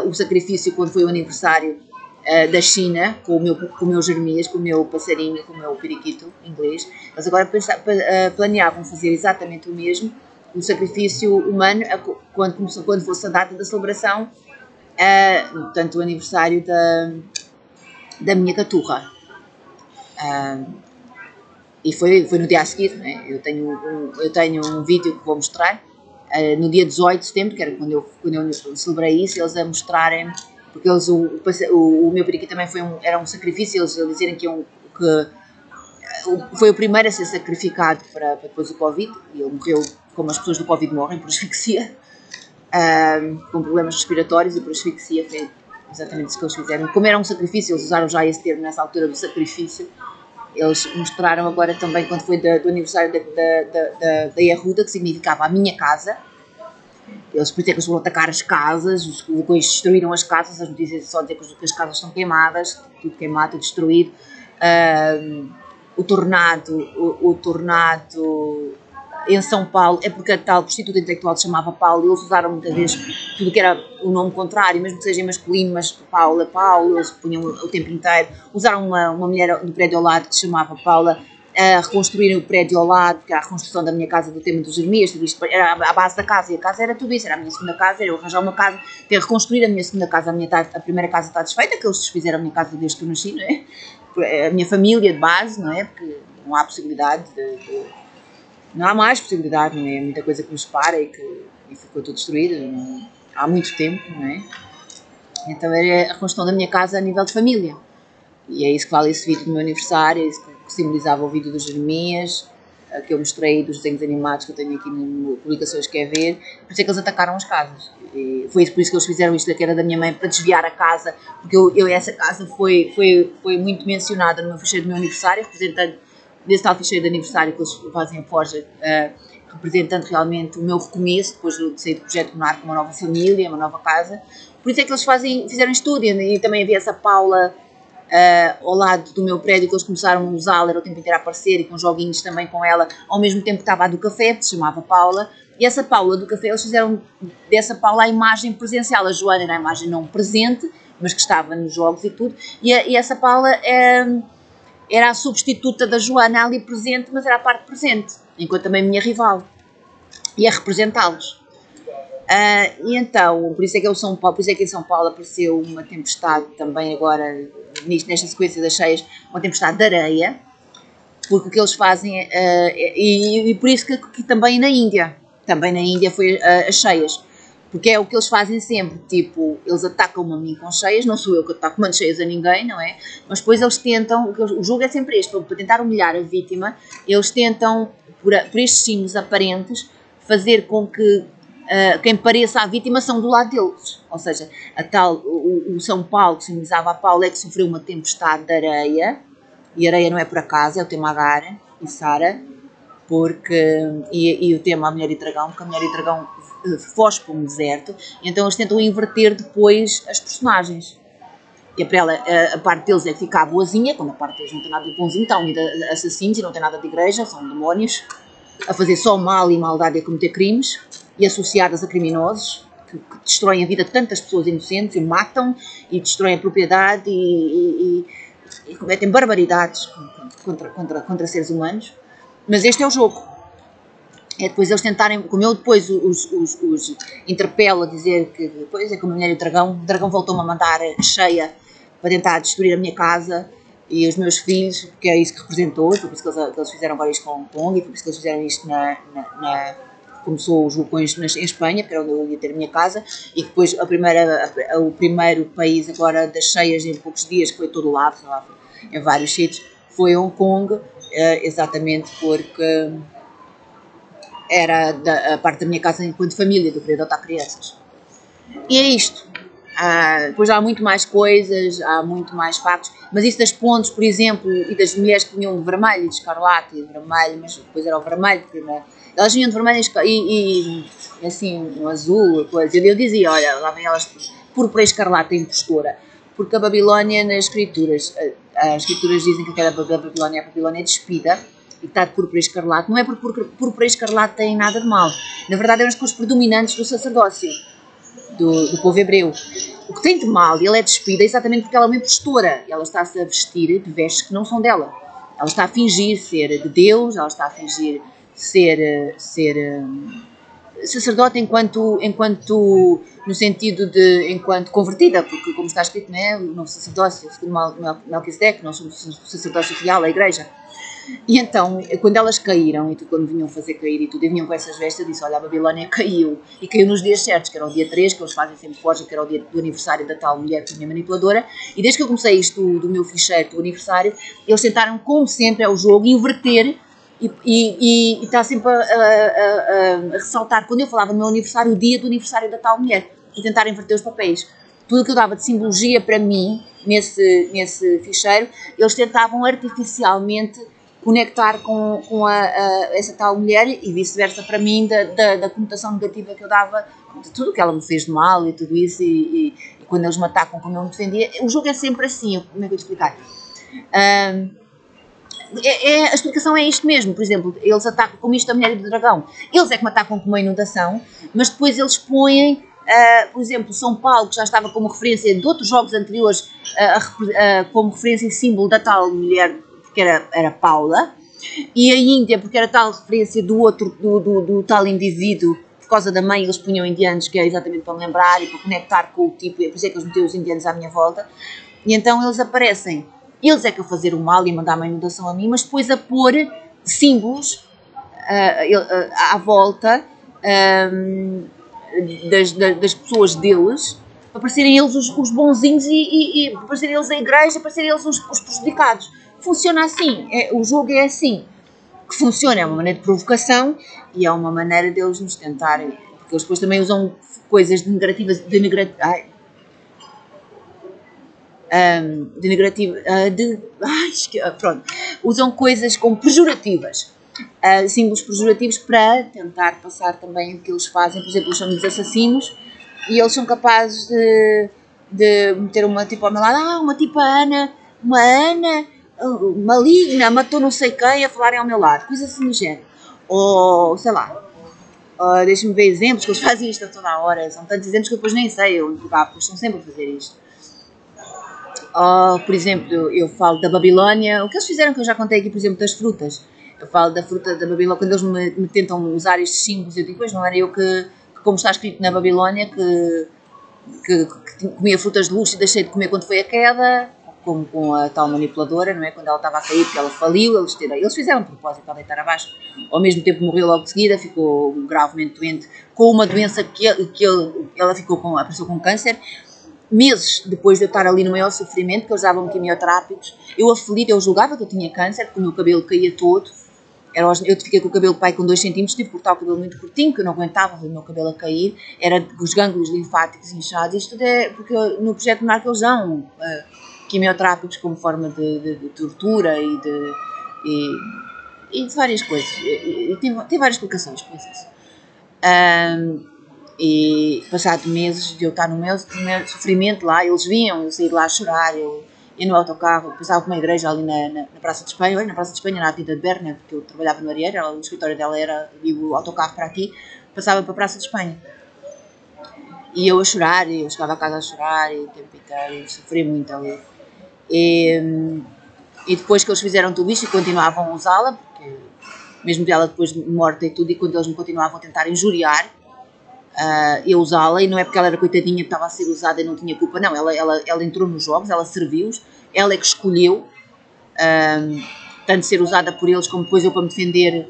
o sacrifício quando foi o aniversário da China, com o meu Jeremias, com o meu passarinho, com o meu periquito inglês. Eles agora planeavam fazer exatamente o mesmo, o sacrifício humano, quando fosse a data da celebração, portanto, o aniversário da minha caturra. E foi no dia a seguir, né? Eu tenho um vídeo que vou mostrar no dia 18 de setembro, que era quando eu celebrei isso, eles a mostrarem, porque eles, o meu periquito também era um sacrifício, eles a dizerem que foi o primeiro a ser sacrificado para depois do Covid, e ele morreu como as pessoas do Covid morrem, por asfixia, com problemas respiratórios, e por asfixia foi exatamente isso que eles fizeram. Como era um sacrifício, eles usaram já esse termo nessa altura do sacrifício. Eles mostraram agora também, quando foi do aniversário da Yehuda, que significava a minha casa. Eles, por isso é que eles vão atacar as casas, os vulcões destruíram as casas, as notícias só dizer que as casas estão queimadas, tudo queimado, tudo destruído. O tornado em São Paulo, é porque a tal prostituta intelectual se chamava Paulo, e eles usaram muitas vezes tudo que era o nome contrário, mesmo que seja masculino, mas Paulo, eles punham o tempo inteiro. Usaram uma mulher do prédio ao lado que se chamava Paula, a reconstruírem o prédio ao lado, porque era a reconstrução da minha casa do tema dos Jeremias, era a base da casa, e a casa era tudo isso, era a minha segunda casa, era eu arranjar uma casa, ter reconstruído a minha segunda casa, a primeira casa está desfeita, que eles desfizeram a minha casa desde que eu nasci, não é? A minha família de base, não é? Porque não há possibilidade não há mais possibilidade, não é? Muita coisa que nos separa e ficou tudo destruído há muito tempo, não é? Então era a reconstrução da minha casa a nível de família. E é isso que vale esse vídeo do meu aniversário, é isso que simbolizava o vídeo dos Jeremias, que eu mostrei dos desenhos animados que eu tenho aqui nas publicações que é ver. Por isso é que eles atacaram as casas. E foi por isso que eles fizeram isto, que era da minha mãe, para desviar a casa, porque essa casa foi muito mencionada no meu ficheiro do meu aniversário, representando desse tal ficheiro de aniversário que eles fazem a forja, representando realmente o meu recomeço, depois de sair do projeto Monarca, uma nova família, uma nova casa. Por isso é que eles fizeram estudo, e também havia essa Paula ao lado do meu prédio, que eles começaram a usá-la, era o tempo inteiro a aparecer, e com joguinhos também com ela, ao mesmo tempo que estava a do café, que se chamava Paula, e essa Paula do café, eles fizeram dessa Paula a imagem presencial. A Joana era a imagem não presente, mas que estava nos jogos e tudo, e essa Paula era a substituta da Joana ali presente, mas era a parte presente, enquanto também minha rival, ia representá-los. E então, por isso é que em São Paulo apareceu uma tempestade também agora, nesta sequência das cheias, uma tempestade de areia, porque o que eles fazem, e por isso que também na Índia foi as cheias, porque é o que eles fazem sempre, tipo, eles atacam-me a mim com cheias, não sou eu que ataco mando cheias a ninguém, não é? Mas depois eles tentam, o jogo é sempre este, para tentar humilhar a vítima, eles tentam, por estes signos aparentes, fazer com que quem pareça a vítima são do lado deles. Ou seja, o São Paulo, que simbolizava a Paula, é que sofreu uma tempestade de areia, e areia não é por acaso, é o tema Agar e Sara, e o tema A Mulher e Dragão, porque a Mulher e Dragão foge para um deserto, então eles tentam inverter depois as personagens. E para ela, a parte deles é que fica boazinha, quando a parte deles não tem nada de bonzinho, estão de assassinos e não tem nada de igreja, são demónios, a fazer só mal e maldade e a cometer crimes, e associadas a criminosos, que destroem a vida de tantas pessoas inocentes, e matam, e destroem a propriedade, e cometem barbaridades contra seres humanos. Mas este é o jogo. é depois eles tentarem, como eu depois os interpelo a dizer que depois é como a mulher e o dragão voltou-me a mandar cheia para tentar destruir a minha casa e os meus filhos, porque é isso que representou, foi por isso que eles fizeram agora isto com Hong Kong e foi por isso que eles fizeram isto começou os vulcões em Espanha, que era onde eu ia ter a minha casa, e depois o primeiro país agora das cheias em poucos dias, que foi todo lado, em vários sítios, foi Hong Kong, exatamente porque era a parte da minha casa enquanto família, do querer adotar crianças. E é isto. Depois há muito mais coisas, há muito mais factos, mas isso das pontes, por exemplo, e das mulheres que vinham de vermelho e de escarlate e de vermelho, mas depois era o vermelho, primeiro. Elas vinham de vermelho e assim, um azul, coisa. Eu dizia, olha, lá vem elas púrpura e escarlate em postura, porque a Babilónia, nas escrituras, as escrituras dizem que aquela Babilónia é a Babilónia despida, e está de púrpura e escarlate, não é porque púrpura e escarlate têm nada de mal, na verdade é umas cores predominantes do sacerdócio, do povo hebreu. O que tem de mal, e ela é despida exatamente porque ela é uma impostora, ela está-se a vestir de vestes que não são dela, ela está a fingir ser de Deus, ela está a fingir ser sacerdote enquanto no sentido de enquanto convertida, porque como está escrito, não é? O novo sacerdócio, segundo Melquisedeque, nós somos o sacerdócio real, a igreja. E então, quando elas caíram, e quando vinham fazer cair e tudo, e vinham com essas vestes, eu disse, olha, a Babilónia caiu, e caiu nos dias certos, que era o dia 3, que eles fazem sempre forja, que era o dia do aniversário da tal mulher que é minha manipuladora, e desde que eu comecei isto do meu ficheiro do aniversário, eles tentaram, como sempre é o jogo, inverter, e está sempre a ressaltar, quando eu falava no meu aniversário, o dia do aniversário da tal mulher, e tentar inverter os papéis. Tudo o que eu dava de simbologia para mim, nesse ficheiro, eles tentavam artificialmente conectar com essa tal mulher e vice-versa para mim da conotação negativa que eu dava de tudo o que ela me fez de mal e tudo isso e quando eles me atacam como eu me defendia. O jogo é sempre assim, como é que eu te explicar? A explicação é isto mesmo, por exemplo, eles atacam como isto a mulher e o dragão, eles é que me atacam com uma inundação, mas depois eles põem, por exemplo, São Paulo, que já estava como referência de outros jogos anteriores, como referência e símbolo da tal mulher, porque era Paula, e a Índia, porque era tal referência do tal indivíduo, por causa da mãe, eles punham indianos, que é exatamente para me lembrar e para conectar com o tipo, por isso é que eles meteram os indianos à minha volta, e então eles aparecem. Eles é que a fazer o mal e a mandar uma inundação a mim, mas depois a pôr símbolos à volta das pessoas deles, para parecerem eles os bonzinhos e para parecerem eles a igreja, para parecerem eles os prejudicados. Funciona assim, o jogo é assim, que funciona, é uma maneira de provocação e é uma maneira deles nos tentarem, porque eles depois também usam coisas pronto, usam coisas como pejorativas, símbolos pejorativos para tentar passar também o que eles fazem. Por exemplo, eles chamam-nos assassinos e eles são capazes de meter uma tipo ao meu lado, uma tipo Ana maligna, matou não sei quem a falarem ao meu lado, coisa assim do género, ou sei lá. Deixa-me ver exemplos, que eles fazem isto a toda a hora, são tantos exemplos que eu depois nem sei, porque estão sempre a fazer isto. Por exemplo, eu falo da Babilónia, o que eles fizeram que eu já contei aqui, por exemplo, das frutas. Eu falo da fruta da Babilónia, quando eles me tentam usar estes símbolos, eu digo, pois não era eu que como está escrito na Babilónia, que comia frutas de luxo e deixei de comer quando foi a queda, como com a tal manipuladora, não é? Quando ela estava a cair, porque ela faliu, eles fizeram um propósito para deitar abaixo. Ao mesmo tempo morreu logo de seguida, ficou gravemente doente, com uma doença que ela apareceu com câncer. Meses depois de eu estar ali no maior sofrimento, que eles davam quimioterápicos, eu julgava que eu tinha câncer, porque o meu cabelo caía todo, eu fiquei com o cabelo pai com 2 cm, tive que cortar o cabelo muito curtinho, que eu não aguentava ver o meu cabelo a cair, era os gânglios linfáticos inchados, isto tudo é porque no projeto Monarca eles dão quimioterápicos como forma de tortura e de várias coisas, e tem várias explicações para isso. E passado meses de eu estar no meu sofrimento lá, eles vinham, eu saí de lá a chorar, eu ia no autocarro, passava por uma igreja ali na Praça de Espanha, na Avenida de Berna, porque eu trabalhava no Arieiro, o escritório dela era, e o autocarro para aqui, passava para a Praça de Espanha. E eu a chorar, e eu chegava a casa a chorar, e o tempo inteiro, e sofri muito ali. E depois que eles fizeram tudo isto e continuavam a usá-la, porque mesmo ela depois morta e tudo, e quando eles me continuavam a tentar injuriar, eu usá-la, e não é porque ela era coitadinha que estava a ser usada e não tinha culpa, não, ela entrou nos jogos, ela serviu-os, ela é que escolheu, tanto ser usada por eles como depois eu para me defender,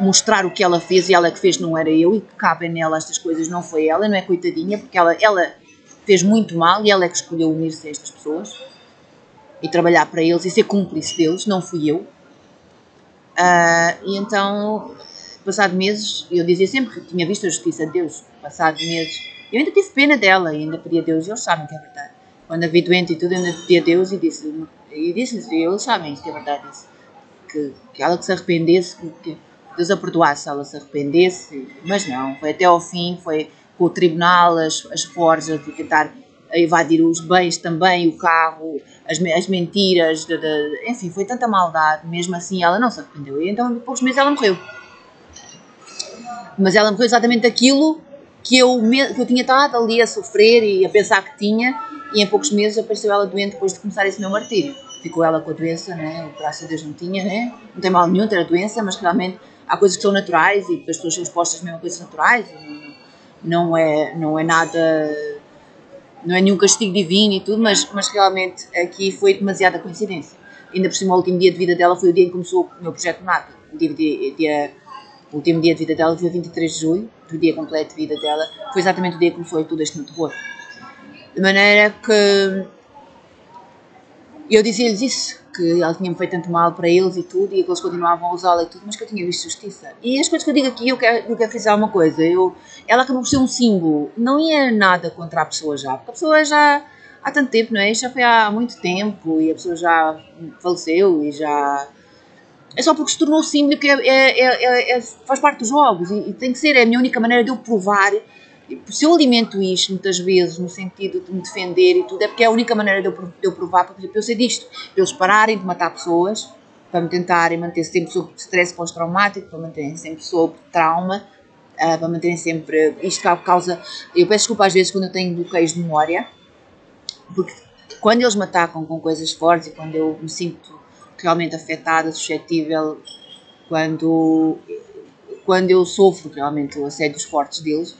mostrar o que ela fez, e ela que fez, não era eu, e que cabem nela estas coisas, não foi ela, não é coitadinha, porque ela fez muito mal e ela é que escolheu unir-se a estas pessoas e trabalhar para eles e ser cúmplice deles, não fui eu. E então, passado meses, eu dizia sempre que tinha visto a justiça de Deus. Passado meses, eu ainda tive pena dela, e ainda pedi a Deus, e eles sabem que é verdade. Quando a vi doente e tudo, eu ainda pedi a Deus e disse-lhes, e eles sabem que é verdade isso. Que ela que se arrependesse, que Deus a perdoasse, ela se arrependesse, mas não, foi até ao fim, foi com o tribunal, as forjas, de tentar evadir os bens também, o carro, as mentiras, enfim, foi tanta maldade, mesmo assim ela não se arrependeu, e então em poucos meses ela morreu. Mas ela morreu exatamente daquilo que eu tinha estado ali a sofrer e a pensar que tinha, e em poucos meses apareceu ela doente depois de começar esse meu martírio. Ficou ela com a doença, né? Graças a Deus não tinha, né? Não tem mal nenhum ter a doença, mas realmente há coisas que são naturais e que as pessoas são expostas mesmo a coisas naturais, não é nada, não é nenhum castigo divino e tudo, mas realmente aqui foi demasiada coincidência. Ainda por cima, o último dia de vida dela foi o dia em que começou o meu projeto NACA. O último dia de vida dela foi 23 de julho, do dia completo de vida dela, foi exatamente o dia que começou tudo este meu terror. De maneira que eu dizia-lhes isso, que ela tinha-me feito tanto mal para eles e tudo, e que eles continuavam a usá-la e tudo, mas que eu tinha visto justiça. E as coisas que eu digo aqui, eu quero frisar uma coisa, ela acabou por ser um símbolo, não ia nada contra a pessoa já, porque a pessoa já há tanto tempo, não é? Isto já foi há muito tempo, e a pessoa já faleceu, e já... É só porque se tornou símbolo, que faz parte dos jogos, e tem que ser, é a minha única maneira de eu provar. Se eu alimento isto muitas vezes no sentido de me defender e tudo, é porque é a única maneira de eu provar, por exemplo, eu sei disto, para eles pararem de matar pessoas, para me tentarem manter sempre sob stress pós-traumático, para manterem sempre sob trauma, para manterem sempre isto causa. Eu peço desculpa às vezes quando eu tenho bloqueios de memória, porque quando eles me atacam com coisas fortes e quando eu me sinto realmente afetada, suscetível, quando eu sofro realmente o assédios fortes deles,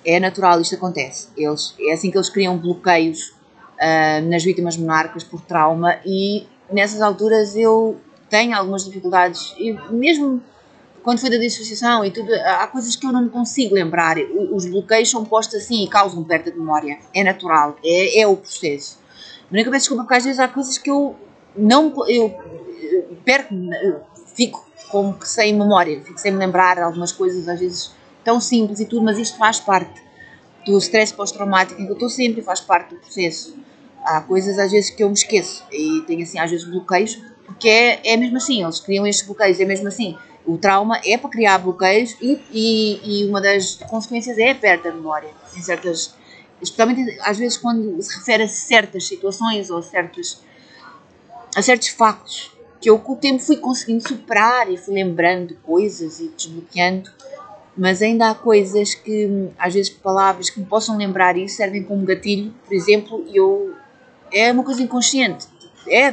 é natural, isto acontece. É assim que eles criam bloqueios nas vítimas monarcas por trauma, e nessas alturas eu tenho algumas dificuldades, e mesmo quando foi da dissociação e tudo, há coisas que eu não me consigo lembrar. Os bloqueios são postos assim e causam perda de memória. É natural, é o processo. Mas eu peço desculpa porque às vezes há coisas que eu perco, fico como que sem memória, fico sem me lembrar algumas coisas, às vezes tão simples e tudo, mas isto faz parte do stress pós-traumático em que eu estou sempre, faz parte do processo. Há coisas às vezes que eu me esqueço e tenho assim às vezes bloqueios, porque é mesmo assim, eles criam estes bloqueios, é mesmo assim. O trauma é para criar bloqueios e uma das consequências é a perda de memória em certas, especialmente às vezes quando se refere a certas situações ou a certos factos que eu com o tempo fui conseguindo superar e fui lembrando de coisas e desbloqueando, mas ainda há coisas que, às vezes, palavras que me possam lembrar isso servem como gatilho. Por exemplo, é uma coisa inconsciente,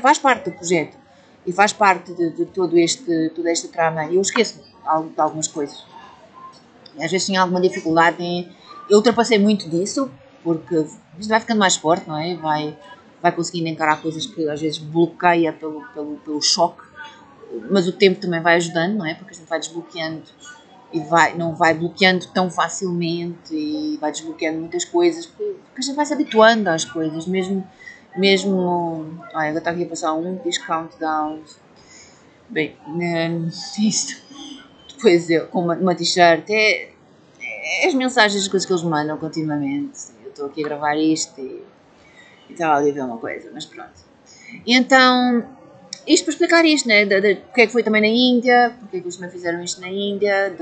faz parte do projeto e faz parte de toda esta trama, e eu esqueço de algumas coisas. Às vezes tinha alguma dificuldade eu ultrapassei muito disso, porque isto vai ficando mais forte, não é? Vai conseguindo encarar coisas que às vezes bloqueia pelo choque, mas o tempo também vai ajudando, não é? Porque a gente vai desbloqueando e não vai bloqueando tão facilmente e vai desbloqueando muitas coisas, porque a gente vai se habituando às coisas, mesmo olha, agora está aqui a passar diz countdown, bem, isto, depois eu, com uma t-shirt, as mensagens, as coisas que eles mandam continuamente, eu estou aqui a gravar isto e estava ali a ver uma coisa, mas pronto. E então, isto para explicar isto, né? Porque é que foi também na Índia, porque é que eles também fizeram isto na Índia,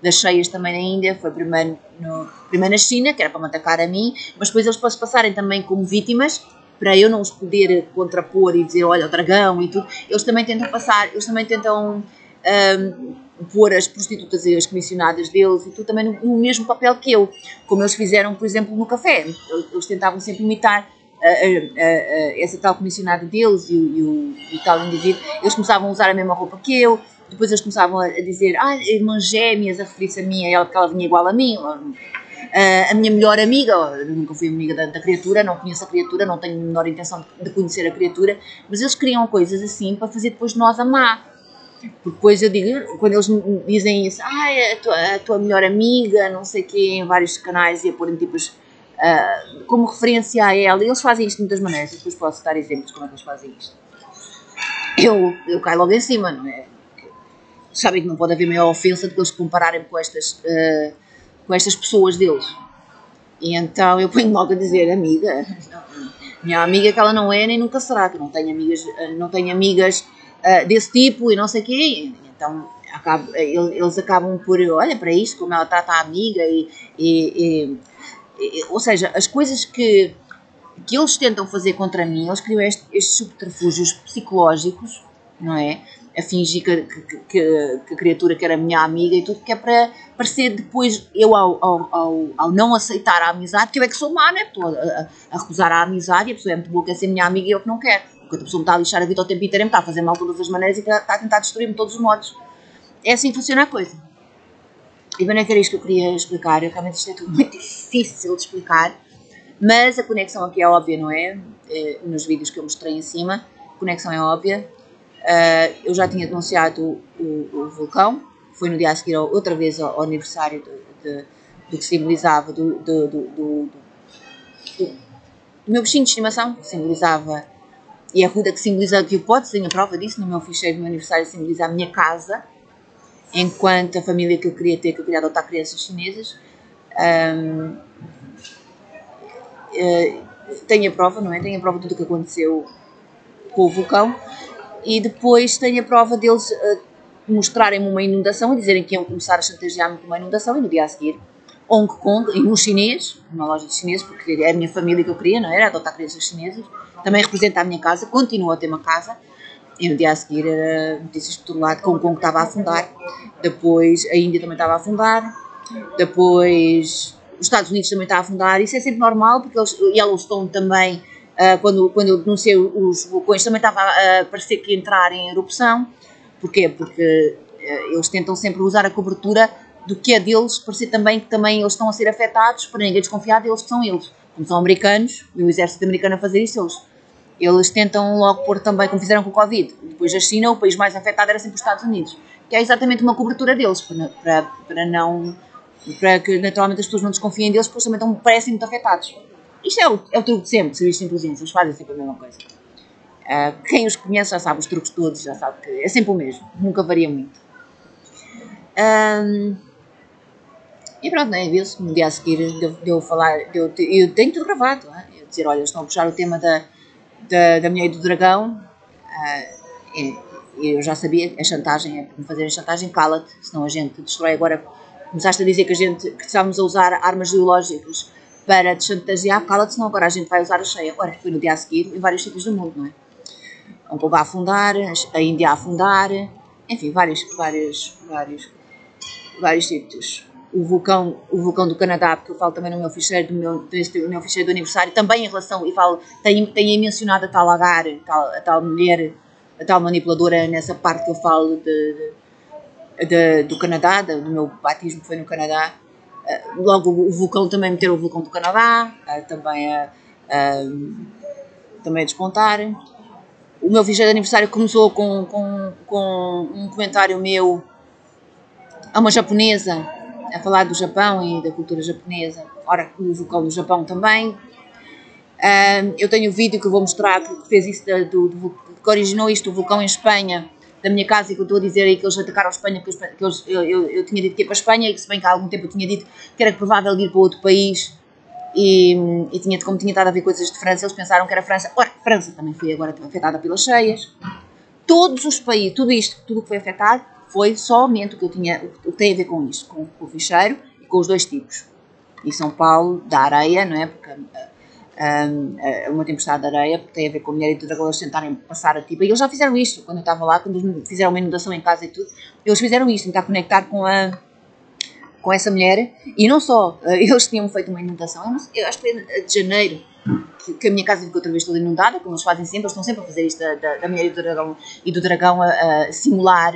das cheias também na Índia, foi primeiro na China, que era para me atacar a mim, mas depois eles para se passarem também como vítimas, para eu não os poder contrapor e dizer, olha, o dragão e tudo, eles também tentam pôr as prostitutas e as comissionadas deles e tudo também no mesmo papel que eu, como eles fizeram, por exemplo, no café. Eles tentavam sempre imitar essa tal comissionada deles e o tal indivíduo. Eles começavam a usar a mesma roupa que eu, depois eles começavam a dizer, irmãs gêmeas, a referir-se a mim, a ela, porque ela vinha igual a mim, a minha melhor amiga, eu nunca fui amiga da criatura, não conheço a criatura, não tenho a menor intenção de conhecer a criatura, mas eles criam coisas assim para fazer depois de nós amar. Porque depois eu digo, quando eles me dizem isso, a tua melhor amiga, não sei o quê, em vários canais, e a porem tipos como referência a ela, e eles fazem isto de muitas maneiras, depois posso dar exemplos de como é que eles fazem isto. Eu caio logo em cima, não é? Sabem que não pode haver maior ofensa do que eles compararem com estas pessoas deles. E então eu ponho logo a dizer, amiga, minha amiga que ela não é nem nunca será, que não tenho amigas desse tipo e não sei o quê. Então eles acabam por, olha para isto, como ela trata a amiga ou seja, as coisas que eles tentam fazer contra mim, eles criam estes subterfúgios psicológicos, não é? A fingir que a criatura que era minha amiga e tudo, que é para parecer depois, eu ao não aceitar a amizade, que eu é que sou má, né? Estou a recusar a amizade e a pessoa é muito boa, quer ser minha amiga e eu que não quero. Porque a pessoa me está a lixar a vida o tempo inteiro, me está a fazer mal de todas as maneiras e está a tentar destruir-me de todos os modos. É assim que funciona a coisa. E bem, é que era isto que eu queria explicar. Realmente isto é tudo muito difícil de explicar, mas a conexão aqui é óbvia, não é? Nos vídeos que eu mostrei em cima, a conexão é óbvia. Eu já tinha denunciado o vulcão, foi no dia a seguir outra vez ao aniversário do que simbolizava do meu bichinho de estimação, que simbolizava, e a ruda que simboliza, que eu posso ter a prova disso, no meu ficheiro do meu aniversário simboliza a minha casa, enquanto a família que eu queria ter, que eu queria adotar crianças chinesas. Tenho a prova, não é? Tenho a prova de tudo o que aconteceu com o vulcão. E depois tenho a prova deles mostrarem-me uma inundação e dizerem que iam começar a chantagear-me com uma inundação, e no dia a seguir Hong Kong, e um chinês, uma loja de chineses, porque é a minha família que eu queria, não era? Adotar crianças chinesas, também representa a minha casa, continua a ter uma casa, e no dia a seguir era notícias por todo lado, que Hong Kong estava a afundar, depois a Índia também estava a afundar, depois os Estados Unidos também está a afundar, isso é sempre normal, porque Yellowstone também, quando eu denunciei os vulcões, também estava a parecer que ia entrar em erupção. Porquê? Porque eles tentam sempre usar a cobertura do que é deles, parecer também que também eles estão a ser afetados, para ninguém desconfiar deles que são eles. Como são americanos, e o exército americano a fazer isso, eles tentam logo pôr também, como fizeram com o Covid. Depois a China, o país mais afetado era sempre os Estados Unidos, que é exatamente uma cobertura deles, para que naturalmente as pessoas não desconfiem deles, porque eles também parecem muito afetados. Isto é o truque de sempre, serviços de inteligência, eles fazem sempre a mesma coisa. Quem os conhece já sabe os truques todos, já sabe que é sempre o mesmo, nunca varia muito. E pronto, né, viu-se, no dia a seguir de eu falar, eu tenho tudo gravado, eu dizer, olha, eles estão a puxar o tema da mulher e do dragão, eu já sabia, a chantagem é para me fazerem chantagem, cala-te, senão a gente destrói agora. Começaste a dizer que estávamos a usar armas biológicas para te chantagear, cala-te, senão agora a gente vai usar a cheia. Ora, foi no dia a seguir em vários sítios do mundo, não é? Hong Kong a afundar, a Índia a afundar, enfim, vários sítios. O vulcão do Canadá, porque eu falo também no meu ficheiro no meu ficheiro do aniversário, também em relação, e falo, tenho mencionado a tal Agar, a tal mulher, a tal manipuladora, nessa parte que eu falo do Canadá, do meu batismo que foi no Canadá. Logo o vulcão, também meter o vulcão do Canadá, também a despontar. O meu ficheiro de aniversário começou com um comentário meu a uma japonesa, a falar do Japão e da cultura japonesa. Ora, o vulcão do Japão também. Eu tenho um vídeo que eu vou mostrar que fez isso, que originou isto, o vulcão em Espanha, da minha casa, e que eu estou a dizer aí que eles atacaram a Espanha, porque eu tinha dito que ia para a Espanha, e que se bem que há algum tempo eu tinha dito que era provável ir para outro país, e como tinha estado a ver coisas de França, eles pensaram que era França. Ora, França também foi agora afetada pelas cheias. Todos os países, tudo o que foi afetado, foi somente o que tem a ver com isto, com o ficheiro e com os dois tipos. E São Paulo, da areia, não é? Porque uma tempestade de areia, porque tem a ver com a mulher e do dragão, eles tentarem passar a tipa. E eles já fizeram isto, quando eu estava lá, quando eles fizeram uma inundação em casa e tudo, eles fizeram isto, tentar conectar com essa mulher. E não só, eles tinham feito uma inundação, eu acho que foi de janeiro, que a minha casa ficou outra vez toda inundada, como eles fazem sempre, eles estão sempre a fazer isto da mulher e do dragão a simular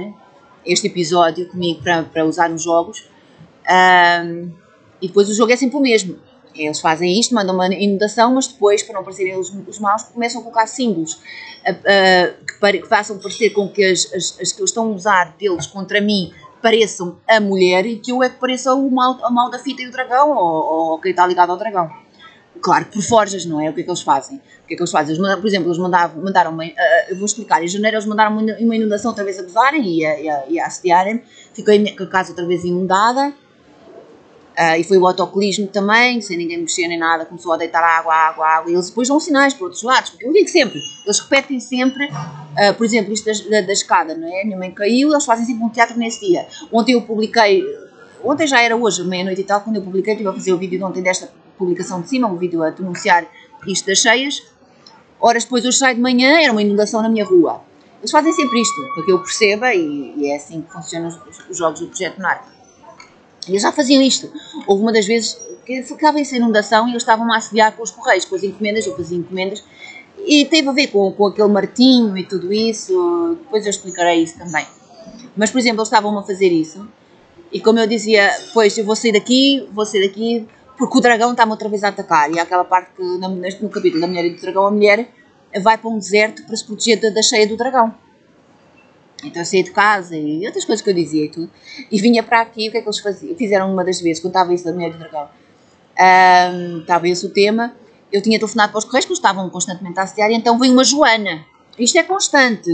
este episódio comigo para usar nos jogos. E depois o jogo é sempre o mesmo. Eles fazem isto, mandam uma inundação, mas depois, para não parecerem os maus, começam a colocar símbolos que façam parecer com que as que eles estão a usar deles contra mim pareçam a mulher e que eu é que pareça o mal da fita e o dragão, ou quem está ligado ao dragão. Claro, por forjas, não é? O que é que eles fazem? O que é que eles fazem? Por exemplo, eles mandaram eu vou explicar, em janeiro eles mandaram uma inundação outra vez a gozarem e a assediarem-me. Ficou a casa outra vez inundada. E foi o autocolismo também, sem ninguém mexer nem nada, começou a deitar água, e eles depois dão sinais para outros lados, porque eu digo sempre, eles repetem sempre, por exemplo, isto da escada, não é? A minha mãe caiu, eles fazem sempre um teatro nesse dia. Ontem já era hoje, meia-noite e tal, quando eu publiquei, estive a fazer o vídeo de ontem desta publicação de cima, um vídeo a denunciar isto das cheias. Horas depois, hoje sai de manhã, era uma inundação na minha rua. Eles fazem sempre isto, para que eu perceba, e é assim que funcionam os jogos do Projeto Monarca. E eles já faziam isto. Houve uma das vezes que ficava essa inundação e eles estavam a assediar com os correios, com as encomendas, eu fazia encomendas, e teve a ver com aquele martinho e tudo isso, depois eu explicarei isso também. Mas, por exemplo, eles estavam a fazer isso, e como eu dizia, pois, eu vou sair daqui, porque o dragão está-me outra vez a atacar, e há aquela parte que no capítulo da mulher e do dragão, a mulher vai para um deserto para se proteger da cheia do dragão. Então eu saí de casa e outras coisas que eu dizia e tudo. E vinha para aqui, o que é que eles faziam? Fizeram uma das vezes, quando estava isso da mulher do dragão, estava esse o tema, eu tinha telefonado para os correios, que eles estavam constantemente a assediar, e então veio uma Joana. Isto é constante,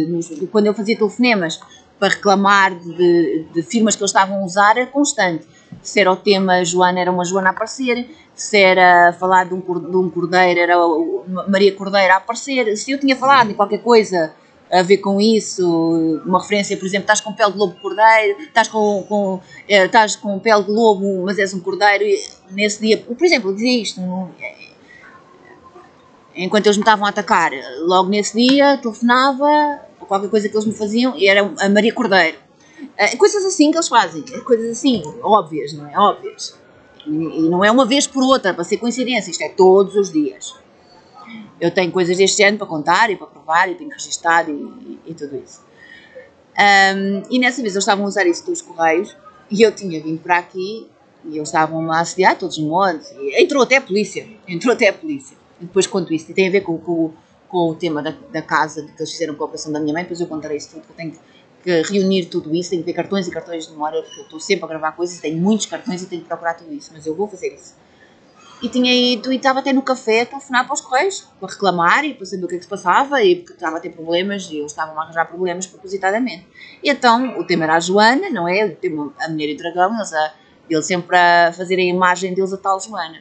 quando eu fazia telefonemas para reclamar de firmas que eles estavam a usar, era constante. Se era o tema Joana, era uma Joana a aparecer. Se era falar de um cordeiro, era Maria Cordeiro a aparecer. Se eu tinha falado de qualquer coisa a ver com isso, uma referência, por exemplo, estás com pele de lobo cordeiro, estás com pele de lobo, mas és um cordeiro, e nesse dia, por exemplo, eu dizia isto, enquanto eles me estavam a atacar, logo nesse dia, telefonava, ou qualquer coisa que eles me faziam, e era a Maria Cordeiro. Coisas assim que eles fazem, coisas assim, óbvias, não é? Óbvias. E não é uma vez por outra, para ser coincidência, isto é todos os dias. Eu tenho coisas deste ano para contar e para provar e tenho registado e tudo isso. E nessa vez eles estavam a usar isso dos correios e eu tinha vindo para aqui e eles estavam a assediar todos os modos. Entrou até a polícia. E depois conto isso. E tem a ver com o tema da casa que eles fizeram com a operação da minha mãe. Depois eu contarei isso tudo, que eu tenho que reunir tudo isso. Tenho que ter cartões e cartões de memória, porque eu estou sempre a gravar coisas. Tenho muitos cartões e tenho que procurar tudo isso. Mas eu vou fazer isso. E tinha ido, e estava até no café a telefonar para os correios, para reclamar e para saber o que é que se passava, e porque estava a ter problemas, e eles estavam a arranjar problemas propositadamente. E então, o tema era a Joana, não é? O tema, a mulher e o dragão, eles sempre a fazerem a imagem deles a tal Joana.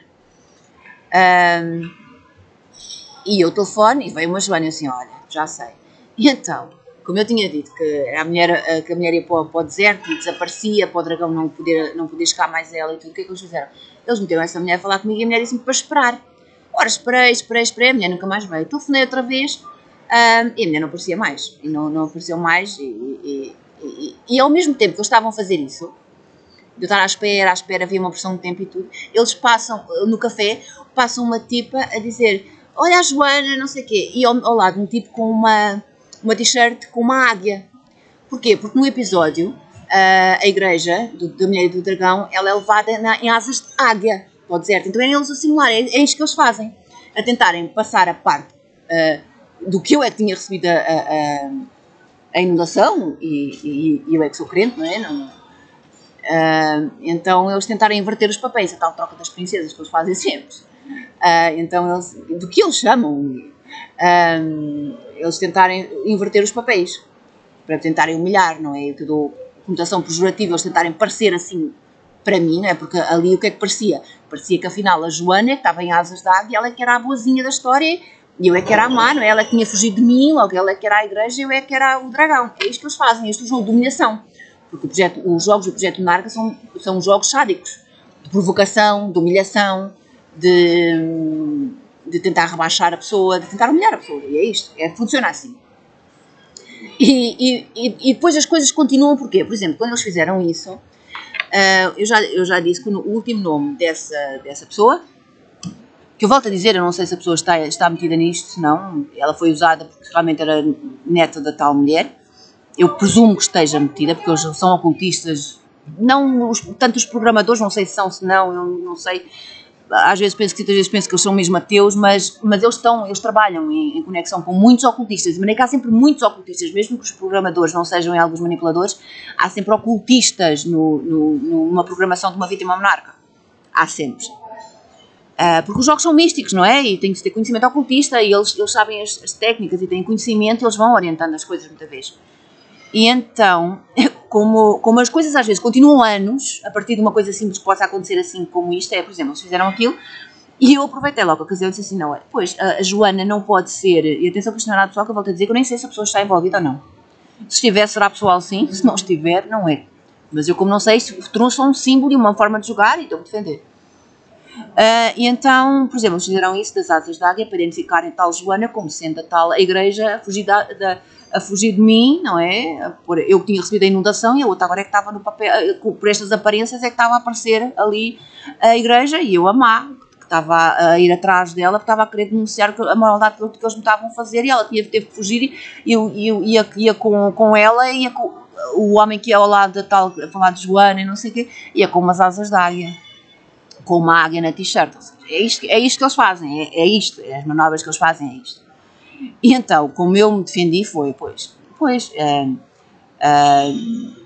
E eu telefono, e veio uma Joana e assim, olha, já sei. E então, como eu tinha dito que a mulher ia para o deserto e desaparecia, para o dragão não poder chegar mais a ela e tudo, o que é que eles fizeram? Eles meteram essa mulher a falar comigo e a mulher disse-me para esperar. Ora, esperei, a mulher nunca mais veio. Telefonei outra vez e a mulher não aparecia mais. E não apareceu mais. E ao mesmo tempo que eles estavam a fazer isso, de eu estar à espera, havia uma pressão de tempo e tudo, eles passam, no café, passam uma tipa a dizer, olha a Joana, não sei o quê. E ao lado um tipo com uma t-shirt com uma águia. Porquê? Porque no episódio, a igreja da mulher e do dragão, ela é levada em asas de águia para o deserto. Então eles a simular, é isto que eles fazem. A tentarem passar a parte do que eu é que tinha recebido a inundação, e eu é que sou crente, não é? Então eles tentarem inverter os papéis, a tal troca das princesas que eles fazem sempre. Então do que eles chamam, eles tentarem inverter os papéis, para tentarem humilhar, não é? Eu que dou conotação pejorativa, eles tentarem parecer assim para mim, não é? Porque ali o que é que parecia? Parecia que afinal a Joana, que estava em asas de águia, ela é que era a boazinha da história, e eu é que era a má, não é? Ela é que tinha fugido de mim, logo ela é que era a igreja, e eu é que era o dragão. É isto que eles fazem, este é o jogo de dominação. Porque os jogos do Projeto Monarca são jogos sádicos, de provocação, de humilhação, de tentar rebaixar a pessoa, de tentar humilhar a pessoa, e é isto, funciona assim. E depois as coisas continuam, porquê? Por exemplo, quando eles fizeram isso, eu já disse que o último nome dessa pessoa, que eu volto a dizer, eu não sei se a pessoa está metida nisto, se não, ela foi usada porque realmente era neta da tal mulher, eu presumo que esteja metida, porque eles são ocultistas, não tanto os programadores, não sei se são, se não, eu não sei, às vezes penso que eles são mesmo ateus, mas eles trabalham em conexão com muitos ocultistas, de maneira que há sempre muitos ocultistas, mesmo que os programadores não sejam em alguns manipuladores, há sempre ocultistas numa programação de uma vítima monarca, há sempre. Porque os jogos são místicos, não é? E tem que ter conhecimento ocultista e eles sabem as técnicas e têm conhecimento e eles vão orientando as coisas muitas vezes. E então, como as coisas às vezes continuam anos, a partir de uma coisa simples que possa acontecer assim como isto, por exemplo, eles fizeram aquilo, e eu aproveitei logo a ocasião e disse assim, não, pois, a Joana não pode ser, e atenção que isto não é nada pessoal, que eu volto a dizer que eu nem sei se a pessoa está envolvida ou não. Se estiver, será pessoal sim, se não estiver, não é. Mas eu como não sei, trouxe um símbolo e uma forma de jogar e estou-me a defender. E então, por exemplo, eles fizeram isso das asas de águia para identificarem tal Joana como sendo a igreja a fugir de mim, não é? Eu que tinha recebido a inundação e a outra agora é que estava no papel, por estas aparências é que estava a aparecer ali a igreja e eu a má, que estava a ir atrás dela, porque estava a querer denunciar a maldade que eles me estavam a fazer e ela teve que fugir e eu ia com ela e ia com o homem que ia ao lado da tal, a falar de Joana e não sei o quê, ia com umas asas de águia, com uma águia na t-shirt. É isto que eles fazem, as manobras que eles fazem é isto. E então, como eu me defendi foi,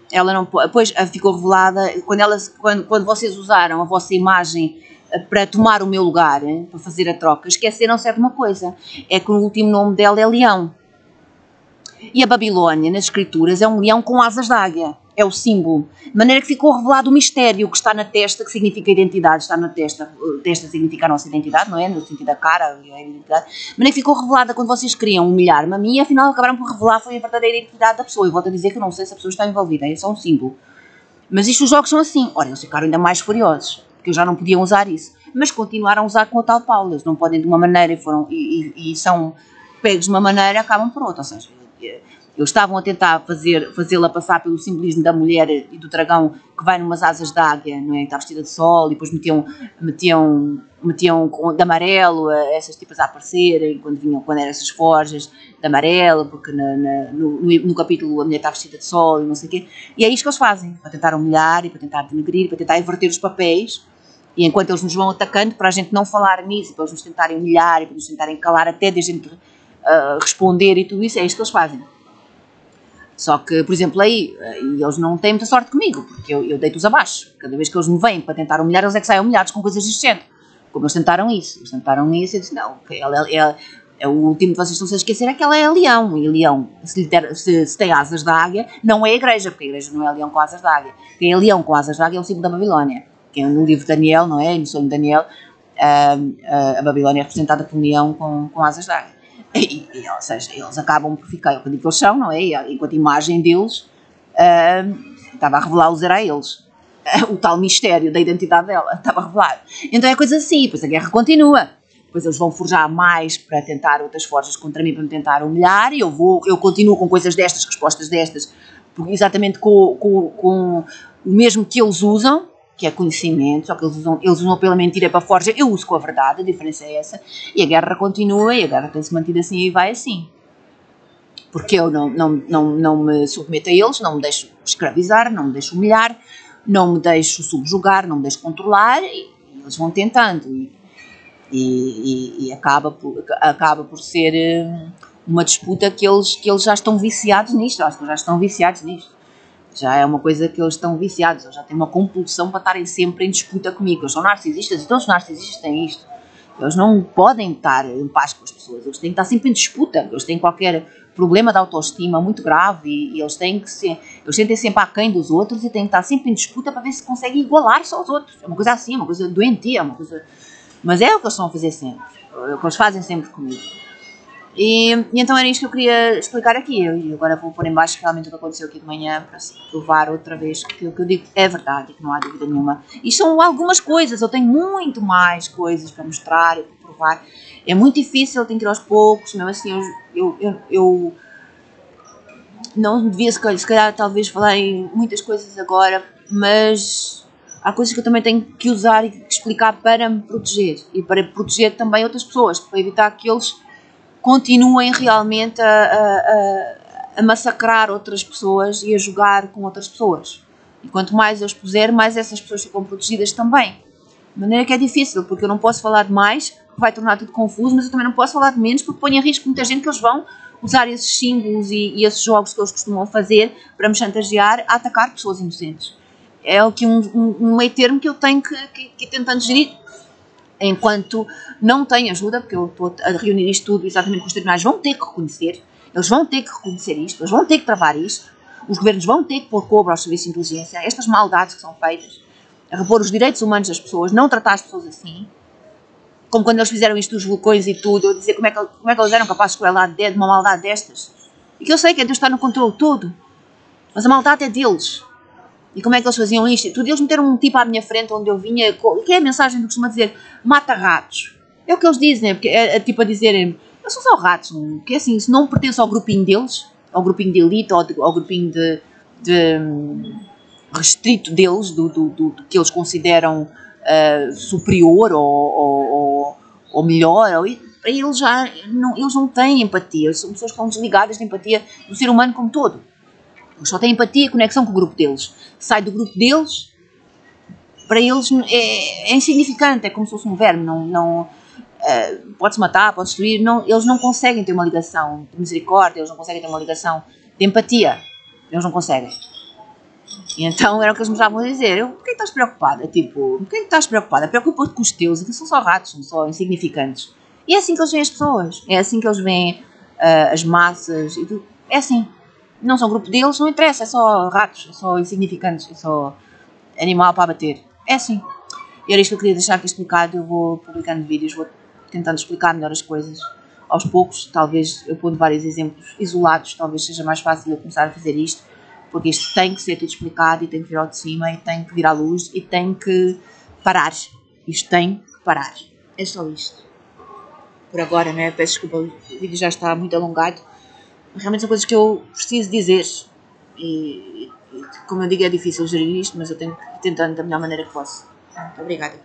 ela não pode, depois ficou revelada, quando vocês usaram a vossa imagem para tomar o meu lugar, para fazer a troca, esqueceram-se de uma coisa, é que o último nome dela é Leão. E a Babilónia, nas escrituras, é um leão com asas de águia. É o símbolo. De maneira que ficou revelado o mistério que está na testa, que significa identidade. Está na testa. Testa significa a nossa identidade, não é? No sentido da cara, a identidade. De maneira que ficou revelada quando vocês queriam humilhar-me a mim e afinal acabaram por revelar foi a verdadeira identidade da pessoa. E volto a dizer que eu não sei se a pessoa está envolvida. É só um símbolo. Mas isto, os jogos são assim. Ora, eles ficaram ainda mais furiosos. Porque já não podiam usar isso. Mas continuaram a usar com o tal Paulo. Eles não podem de uma maneira e são pegos de uma maneira e acabam por outra. Ou seja, eles estavam a tentar fazê-la passar pelo simbolismo da mulher e do dragão que vai numas asas de águia, não é? Que está vestida de sol e depois metiam de amarelo essas tipas a aparecerem quando eram essas forjas de amarelo, porque no capítulo a mulher está vestida de sol e não sei o quê. E é isto que eles fazem, para tentar humilhar e para tentar denegrir, para tentar inverter os papéis. E enquanto eles nos vão atacando, para a gente não falar nisso, para eles nos tentarem humilhar e para nos tentarem calar até de a gente responder e tudo isso, é isto que eles fazem. Só que, por exemplo, aí eles não têm muita sorte comigo, porque eu deito-os abaixo. Cada vez que eles me vêm para tentar humilhar, eles é que saem humilhados com coisas deste género. Como eles tentaram isso. Eles tentaram isso e eu disse, não, o último que vocês estão a esquecer é que ela é leão. E leão, se tem asas de águia, não é a igreja, porque a igreja não é leão com asas de águia. Quem é leão com asas de águia é o símbolo da Babilónia. Que é no livro de Daniel, não é? No sonho de Daniel, a Babilónia é representada por um leão com asas de águia. Ou seja, eles acabam por ficar, eu acredito que eles são, não é? Enquanto a imagem deles estava a revelar-los era a eles. O tal mistério da identidade dela estava a revelar. Então é coisa assim, depois a guerra continua. Depois eles vão forjar mais para tentar outras forjas contra mim, para me tentar humilhar, e eu continuo com coisas destas, respostas destas, exatamente com o mesmo que eles usam, que é conhecimento, só que eles usam pela mentira para a forja, eu uso com a verdade, a diferença é essa, e a guerra continua, e a guerra tem-se mantido assim e vai assim. Porque eu não me submeto a eles, não me deixo escravizar, não me deixo humilhar, não me deixo subjugar, não me deixo controlar, e eles vão tentando, e acaba por ser uma disputa que eles já estão viciados nisto, acho que já estão viciados nisto. Já é uma coisa que eles estão viciados, eles já têm uma compulsão para estarem sempre em disputa comigo. Eles são narcisistas, então os narcisistas têm isto. Eles não podem estar em paz com as pessoas, eles têm que estar sempre em disputa, eles têm qualquer problema de autoestima muito grave e eles sentem sempre aquém dos outros e têm que estar sempre em disputa para ver se conseguem igualar-se aos outros. É uma coisa assim, uma coisa doentia, uma coisa... Mas é o que eles estão a fazer sempre, é o que eles fazem sempre comigo. E então era isto que eu queria explicar aqui. E agora vou pôr em baixo realmente o que aconteceu aqui de manhã para provar outra vez que o que eu digo é verdade e que não há dúvida nenhuma. E são algumas coisas, eu tenho muito mais coisas para mostrar e para provar. É muito difícil, tenho que ir aos poucos, mesmo assim eu não devia se calhar talvez falar em muitas coisas agora, mas há coisas que eu também tenho que usar e que explicar para me proteger e para proteger também outras pessoas, para evitar que eles continuem realmente a massacrar outras pessoas e a jogar com outras pessoas. E quanto mais eu expuser, mais essas pessoas ficam protegidas também. De maneira que é difícil, porque eu não posso falar de mais, porque vai tornar tudo confuso, mas eu também não posso falar de menos, porque põe em risco muita gente que eles vão usar esses símbolos e esses jogos que eles costumam fazer para me chantagear a atacar pessoas inocentes. É aqui um meio termo que eu tenho que ir tentando gerir. Enquanto não tem ajuda, porque eu estou a reunir isto tudo exatamente com os tribunais, vão ter que reconhecer, eles vão ter que reconhecer isto, eles vão ter que travar isto, os governos vão ter que pôr cobro aos serviços de inteligência, estas maldades que são feitas, a repor os direitos humanos das pessoas, não tratar as pessoas assim, como quando eles fizeram isto dos vulcões e tudo, eu dizer como é que eles eram capazes de escolher lá de uma maldade destas, e que eu sei que Deus está no controle todo, mas a maldade é deles. E como é que eles faziam isto? Tudo, eles meteram um tipo à minha frente onde eu vinha, que é a mensagem que costuma dizer, mata ratos. É o que eles dizem, porque é tipo a dizerem, eu sou só ratos, que é assim, se não pertence ao grupinho deles, ao grupinho de elite, ao grupinho de restrito deles, do que eles consideram superior ou melhor, para eles já eles não têm empatia, são pessoas que estão desligadas de empatia do ser humano como todo. Eles só têm empatia e conexão com o grupo deles. Sai do grupo deles, para eles é insignificante, é como se fosse um verme. Pode-se matar, pode destruir. Eles não conseguem ter uma ligação de misericórdia, eles não conseguem ter uma ligação de empatia. Eles não conseguem. E então era o que eles me estavam a dizer. Porquê estás preocupada? Tipo, porquê estás preocupada? Preocupa-te com os teus, que são só ratos, são só insignificantes. E é assim que eles veem as pessoas. É assim que eles veem as massas. E tudo. É assim. Não são grupo deles, não interessa, é só ratos, é só insignificantes, é só animal para bater. É assim. E era isto que eu queria deixar aqui explicado. Eu vou publicando vídeos, vou tentando explicar melhor as coisas aos poucos. Talvez eu pondo vários exemplos isolados, talvez seja mais fácil eu começar a fazer isto, porque isto tem que ser tudo explicado e tem que vir ao de cima e tem que vir à luz e tem que parar. Isto tem que parar. É só isto. Por agora, né? Peço desculpa, o vídeo já está muito alongado. Realmente são coisas que eu preciso dizer e como eu digo, é difícil gerir isto, mas eu tenho que ir tentando da melhor maneira que posso. Muito obrigada.